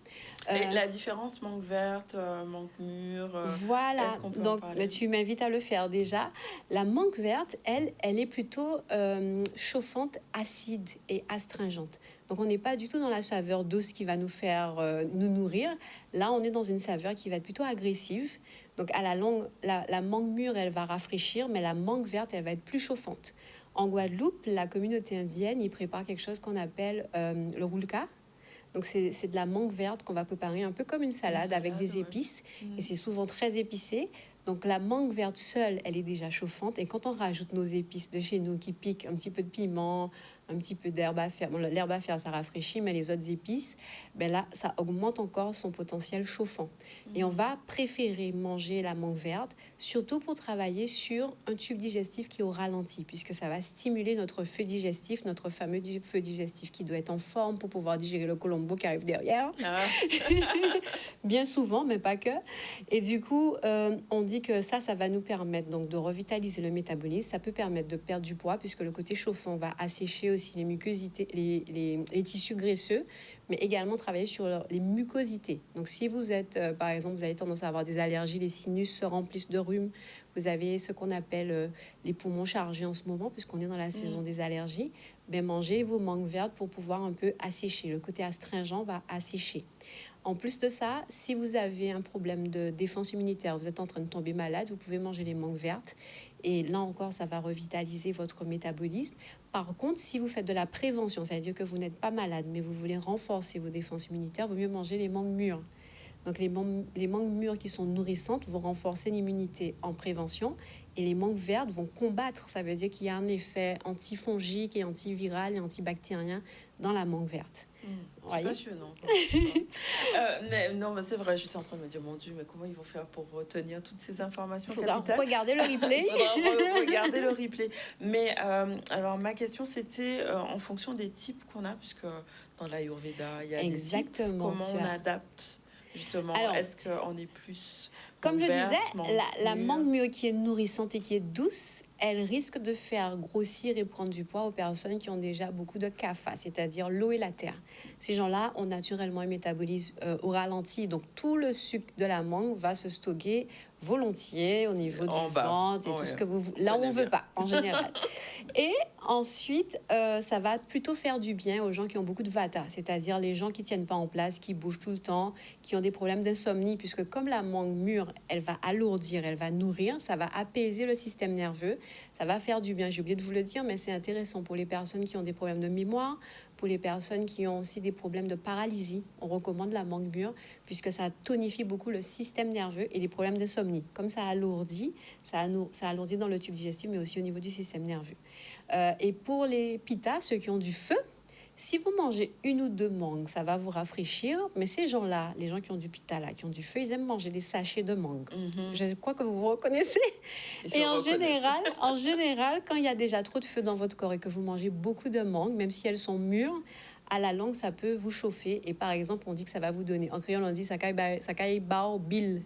Speaker 1: Et la différence mangue verte, mangue mûre...
Speaker 18: Voilà, donc tu m'invites à le faire déjà. La mangue verte, elle est plutôt chauffante, acide et astringente. Donc, on n'est pas du tout dans la saveur douce qui va nous faire nous nourrir. Là, on est dans une saveur qui va être plutôt agressive. Donc, à la longue, la mangue mûre, elle va rafraîchir, mais la mangue verte, elle va être plus chauffante. En Guadeloupe, la communauté indienne, ils préparent quelque chose qu'on appelle le roulka. Donc, c'est de la mangue verte qu'on va préparer un peu comme une salade avec des épices. Et c'est souvent très épicé. Donc, la mangue verte seule, elle est déjà chauffante. Et quand on rajoute nos épices de chez nous qui piquent, un petit peu de piment, un petit peu d'herbe à faire. Bon, l'herbe à faire, ça rafraîchit, mais les autres épices, là, ça augmente encore son potentiel chauffant. Et on va préférer manger la mangue verte, surtout pour travailler sur un tube digestif qui est au ralenti, puisque ça va stimuler notre feu digestif, notre fameux feu digestif qui doit être en forme pour pouvoir digérer le colombo qui arrive derrière. Bien souvent, mais pas que. Et du coup, on dit que ça va nous permettre donc de revitaliser le métabolisme. Ça peut permettre de perdre du poids, puisque le côté chauffant va assécher aussi les mucosités, les tissus graisseux, mais également travailler sur les mucosités. Donc, si vous êtes, par exemple, vous avez tendance à avoir des allergies, les sinus se remplissent de rhume, vous avez ce qu'on appelle les poumons chargés en ce moment, puisqu'on est dans la saison des allergies, mangez vos mangues vertes pour pouvoir un peu assécher. Le côté astringent va assécher. En plus de ça, si vous avez un problème de défense immunitaire, vous êtes en train de tomber malade, vous pouvez manger les mangues vertes. Et là encore, ça va revitaliser votre métabolisme. Par contre, si vous faites de la prévention, c'est-à-dire que vous n'êtes pas malade, mais vous voulez renforcer vos défenses immunitaires, il vaut mieux manger les mangues mûres. Donc, les mangues mûres qui sont nourrissantes vont renforcer l'immunité en prévention. Et les mangues vertes vont combattre. Ça veut dire qu'il y a un effet antifongique et antiviral et antibactérien dans la mangue verte.
Speaker 1: C'est passionnant. Mais c'est vrai, j'étais en train de me dire, mon Dieu, mais comment ils vont faire pour retenir toutes ces informations?
Speaker 18: Il faudra regarder le replay.
Speaker 1: Il faudra regarder le replay. Mais alors, ma question, c'était en fonction des types qu'on a, puisque dans l'Ayurveda, il y a des types. Comment on adapte, justement? Alors, est-ce qu'on est plus...
Speaker 18: Comme je disais, la mangue mûre qui est nourrissante et qui est douce, elle risque de faire grossir et prendre du poids aux personnes qui ont déjà beaucoup de kapha, c'est-à-dire l'eau et la terre. Ces gens-là ont naturellement un métabolisme au ralenti, donc tout le sucre de la mangue va se stocker volontiers au niveau du ventre et tout ce que vous... Là où on ne veut pas, en général. Et ensuite, ça va plutôt faire du bien aux gens qui ont beaucoup de vata, c'est-à-dire les gens qui ne tiennent pas en place, qui bougent tout le temps, qui ont des problèmes d'insomnie, puisque comme la mangue mûre, elle va alourdir, elle va nourrir, ça va apaiser le système nerveux, ça va faire du bien. J'ai oublié de vous le dire, mais c'est intéressant pour les personnes qui ont des problèmes de mémoire, pour les personnes qui ont aussi des problèmes de paralysie. On recommande la mangue mûre puisque ça tonifie beaucoup le système nerveux et les problèmes d'insomnie. Comme ça alourdit, ça alourdit dans le tube digestif, mais aussi au niveau du système nerveux. Et pour les pitta, ceux qui ont du feu, si vous mangez 1 ou 2 mangues, ça va vous rafraîchir. Mais ces gens-là, les gens qui ont du pitta, là, qui ont du feu, ils aiment manger des sachets de mangue. Je crois que vous vous reconnaissez. Et en général, quand il y a déjà trop de feu dans votre corps et que vous mangez beaucoup de mangues, même si elles sont mûres, à la langue, ça peut vous chauffer. Et par exemple, on dit que ça va vous donner. En créole, on dit « sakai bao bile ».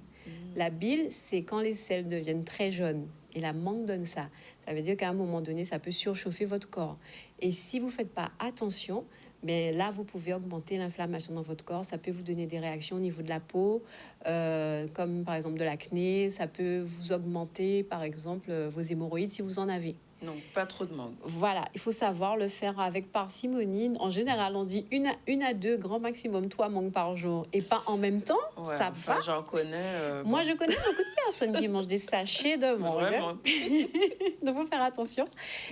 Speaker 18: La bile, c'est quand les selles deviennent très jaunes. Et la mangue donne ça. Ça veut dire qu'à un moment donné, ça peut surchauffer votre corps. Et si vous ne faites pas attention, ben là, vous pouvez augmenter l'inflammation dans votre corps. Ça peut vous donner des réactions au niveau de la peau, comme par exemple de l'acné. Ça peut vous augmenter, par exemple, vos hémorroïdes si vous en avez.
Speaker 1: Donc, pas trop de mangue.
Speaker 18: Voilà, il faut savoir le faire avec parcimonie. En général, on dit 1 à 2, grand maximum 3 mangues par jour. Et pas en même temps, ça va.
Speaker 1: J'en connais.
Speaker 18: Moi, je connais beaucoup de personnes qui mangent des sachets de mangue. Donc, il faut faire attention.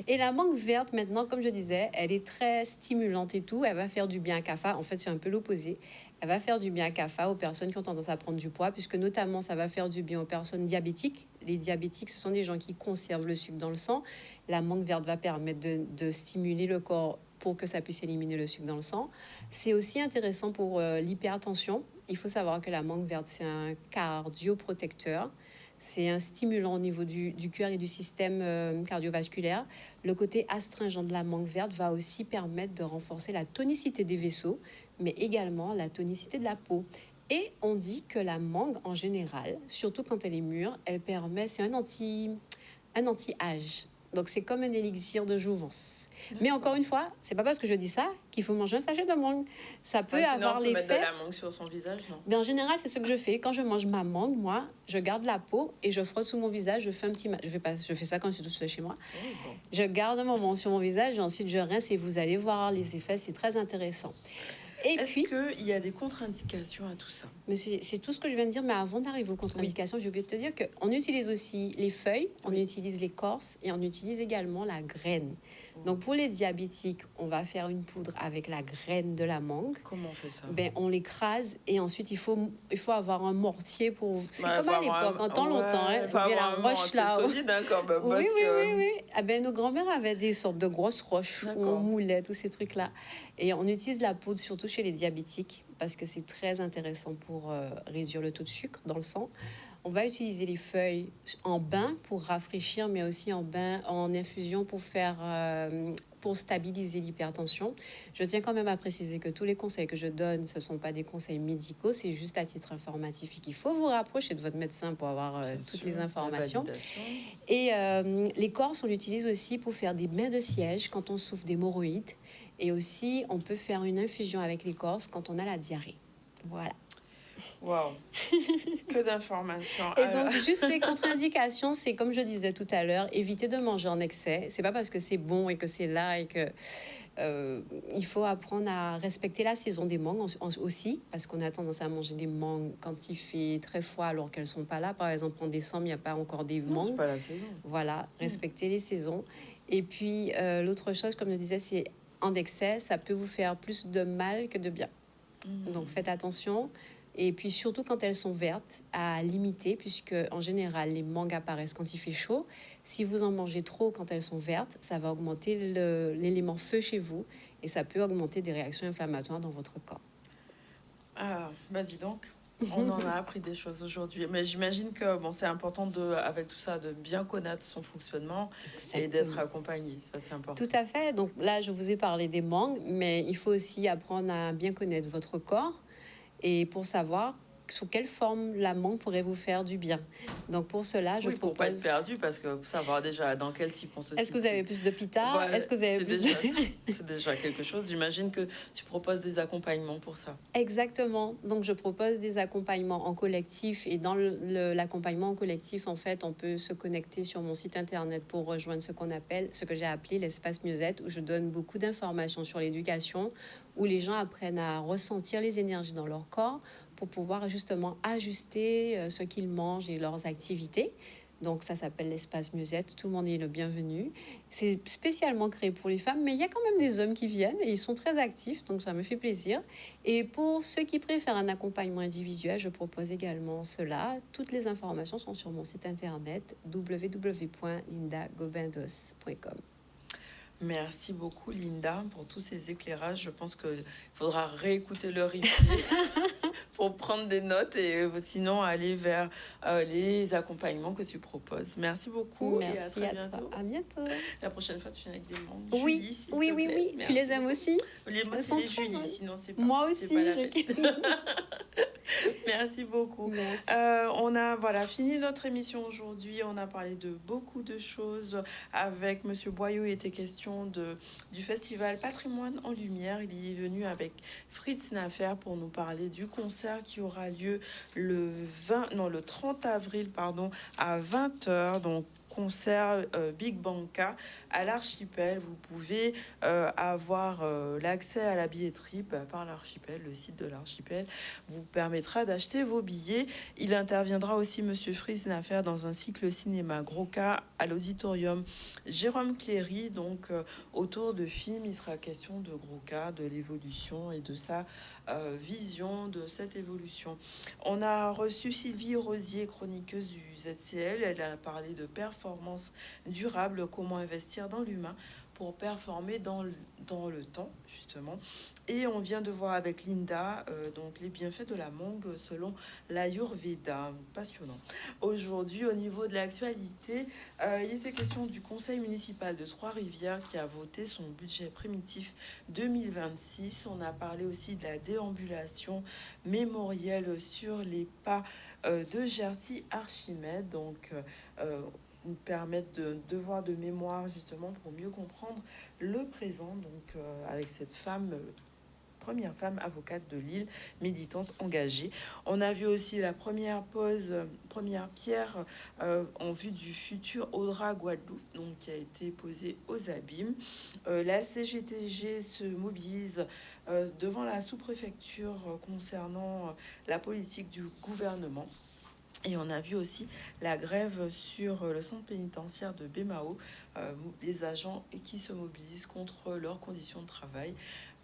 Speaker 18: Et la mangue verte, maintenant, comme je disais, elle est très stimulante et tout. Elle va faire du bien à CAFA. En fait, c'est un peu l'opposé. Elle va faire du bien à CAFA aux personnes qui ont tendance à prendre du poids, puisque notamment, ça va faire du bien aux personnes diabétiques. Les diabétiques, ce sont des gens qui conservent le sucre dans le sang. La mangue verte va permettre de stimuler le corps pour que ça puisse éliminer le sucre dans le sang. C'est aussi intéressant pour l'hypertension. Il faut savoir que la mangue verte, c'est un cardioprotecteur. C'est un stimulant au niveau du cœur et du système cardiovasculaire. Le côté astringent de la mangue verte va aussi permettre de renforcer la tonicité des vaisseaux, mais également la tonicité de la peau. Et on dit que la mangue, en général, surtout quand elle est mûre, elle permet, c'est un anti-âge. Donc, c'est comme un élixir de jouvence. Mais encore une fois, c'est pas parce que je dis ça qu'il faut manger un sachet de mangue. Ça peut avoir l'effet...
Speaker 1: mettre de la mangue sur son visage, non?
Speaker 18: Mais en général, c'est ce que je fais. Quand je mange ma mangue, moi, je garde la peau et je frotte sous mon visage. Je fais un petit... Je fais ça quand je suis toute seule chez moi. Je garde un moment sur mon visage et ensuite je rince et vous allez voir les effets. C'est très intéressant.
Speaker 1: Est-ce qu'il y a des contre-indications à tout ça?
Speaker 18: Mais c'est tout ce que je viens de dire, mais avant d'arriver aux contre-indications, j'ai oublié de te dire qu'on utilise aussi les feuilles, on utilise l'écorce et on utilise également la graine. Donc pour les diabétiques, on va faire une poudre avec la graine de la mangue.
Speaker 1: Comment on fait ça?
Speaker 18: On l'écrase et ensuite il faut avoir un mortier pour... C'est comme à l'époque, en temps longtemps. Hein, la roche là.
Speaker 1: Solide, d'accord,
Speaker 18: oui. Nos grands-mères avaient des sortes de grosses roches où on moulait tous ces trucs-là. Et on utilise la poudre surtout chez les diabétiques parce que c'est très intéressant pour réduire le taux de sucre dans le sang. On va utiliser les feuilles en bain pour rafraîchir, mais aussi en infusion pour stabiliser l'hypertension. Je tiens quand même à préciser que tous les conseils que je donne, ce ne sont pas des conseils médicaux, c'est juste à titre informatif. Il faut vous rapprocher de votre médecin pour avoir toutes les informations. Et l'écorce, on l'utilise aussi pour faire des bains de siège quand on souffre d'hémorroïdes. Et aussi, on peut faire une infusion avec l'écorce quand on a la diarrhée. Voilà.
Speaker 1: Waouh, que d'informations.
Speaker 18: Et donc, juste les contre-indications, c'est comme je disais tout à l'heure, éviter de manger en excès. C'est pas parce que c'est bon et que c'est là et que... il faut apprendre à respecter la saison des mangues aussi, parce qu'on a tendance à manger des mangues quand il fait très froid alors qu'elles sont pas là. Par exemple, en décembre, il n'y a pas encore des mangues.
Speaker 1: C'est pas la saison.
Speaker 18: Voilà, respecter les saisons. Et puis, l'autre chose, comme je disais, c'est en excès, ça peut vous faire plus de mal que de bien. Donc, faites attention. Et puis surtout quand elles sont vertes, à limiter, puisque en général les mangues apparaissent quand il fait chaud. Si vous en mangez trop quand elles sont vertes, ça va augmenter l'élément feu chez vous et ça peut augmenter des réactions inflammatoires dans votre corps.
Speaker 1: Ah, dis donc, on en a appris des choses aujourd'hui. Mais j'imagine que c'est important avec tout ça de bien connaître son fonctionnement. Exactement. Et d'être accompagné. Ça, c'est important.
Speaker 18: Tout à fait. Donc là, je vous ai parlé des mangues, mais il faut aussi apprendre à bien connaître votre corps. Et pour savoir sous quelle forme la mangue pourrait vous faire du bien. Donc pour cela, je propose...
Speaker 1: pour pas être perdu, parce que pour savoir déjà dans quel type on se situe.
Speaker 18: Est-ce que vous avez plus de pita? Est-ce que vous avez plus
Speaker 1: C'est déjà quelque chose. J'imagine que tu proposes des accompagnements pour ça.
Speaker 18: Exactement. Donc je propose des accompagnements en collectif, et dans l'accompagnement en collectif, en fait, on peut se connecter sur mon site internet pour rejoindre ce que j'ai appelé l'espace mieux-être, où je donne beaucoup d'informations sur l'éducation, où les gens apprennent à ressentir les énergies dans leur corps pour pouvoir justement ajuster ce qu'ils mangent et leurs activités. Donc ça s'appelle l'espace mieux-être, tout le monde est le bienvenu. C'est spécialement créé pour les femmes, mais il y a quand même des hommes qui viennent et ils sont très actifs, donc ça me fait plaisir. Et pour ceux qui préfèrent un accompagnement individuel, je propose également cela. Toutes les informations sont sur mon site internet www.lindagobendos.com.
Speaker 1: Merci beaucoup, Linda, pour tous ces éclairages. Je pense qu'il faudra réécouter le replay pour prendre des notes et sinon aller vers les accompagnements que tu proposes. Merci beaucoup.
Speaker 18: Merci,
Speaker 1: et à très
Speaker 18: à
Speaker 1: bientôt.
Speaker 18: Toi. À bientôt.
Speaker 1: La prochaine fois, tu viens avec des mangues.
Speaker 18: Oui,
Speaker 1: Julie,
Speaker 18: oui. Tu les aimes aussi?
Speaker 1: Moi, c'est les Julie, sinon c'est pas.
Speaker 18: Moi aussi.
Speaker 1: Merci beaucoup.
Speaker 18: Merci.
Speaker 1: On a fini notre émission aujourd'hui. On a parlé de beaucoup de choses avec Monsieur Boyau. Il était question du festival Patrimoine en Lumière. Il est venu avec Fritz Nafer pour nous parler du concert qui aura lieu le 30 avril à 20h. Donc concert Big Banca à l'Archipel. Vous pouvez avoir l'accès à la billetterie par l'Archipel. Le site de l'Archipel vous permettra d'acheter vos billets. Il interviendra aussi Monsieur Fritz Nafer dans un cycle cinéma Gros Cas à l'auditorium Jérôme Cléry. Donc autour de films, il sera question de Gros Cas, de l'évolution et de sa vision de cette évolution. On a reçu Sylvie Rosier, chroniqueuse du ZCL. Elle a parlé de performance durable, comment investir dans l'humain pour performer dans le temps, justement. Et on vient de voir avec Linda donc les bienfaits de la mangue selon l'Ayurveda. Passionnant. Aujourd'hui, au niveau de l'actualité, il était question du conseil municipal de Trois-Rivières qui a voté son budget primitif 2026. On a parlé aussi de la déambulation mémorielle sur les pas de Gerty-Archimède. Donc, nous permettre de devoir de mémoire justement pour mieux comprendre le présent, donc avec cette femme, première femme avocate de Lille, militante engagée. On a vu aussi la première pierre en vue du futur Audra Guadeloupe, donc qui a été posée aux Abîmes. La CGTG se mobilise devant la sous-préfecture concernant la politique du gouvernement. Et on a vu aussi la grève sur le centre pénitentiaire de Bémao, des agents qui se mobilisent contre leurs conditions de travail.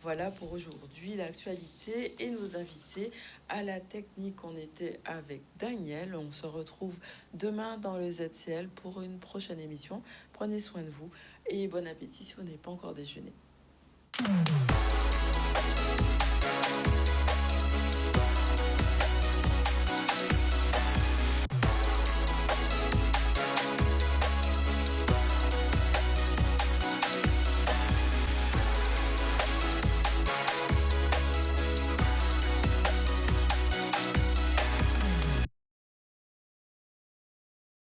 Speaker 1: Voilà pour aujourd'hui l'actualité et nos invités. À la technique, on était avec Daniel. On se retrouve demain dans le ZCL pour une prochaine émission. Prenez soin de vous et bon appétit si vous n'avez pas encore déjeuné.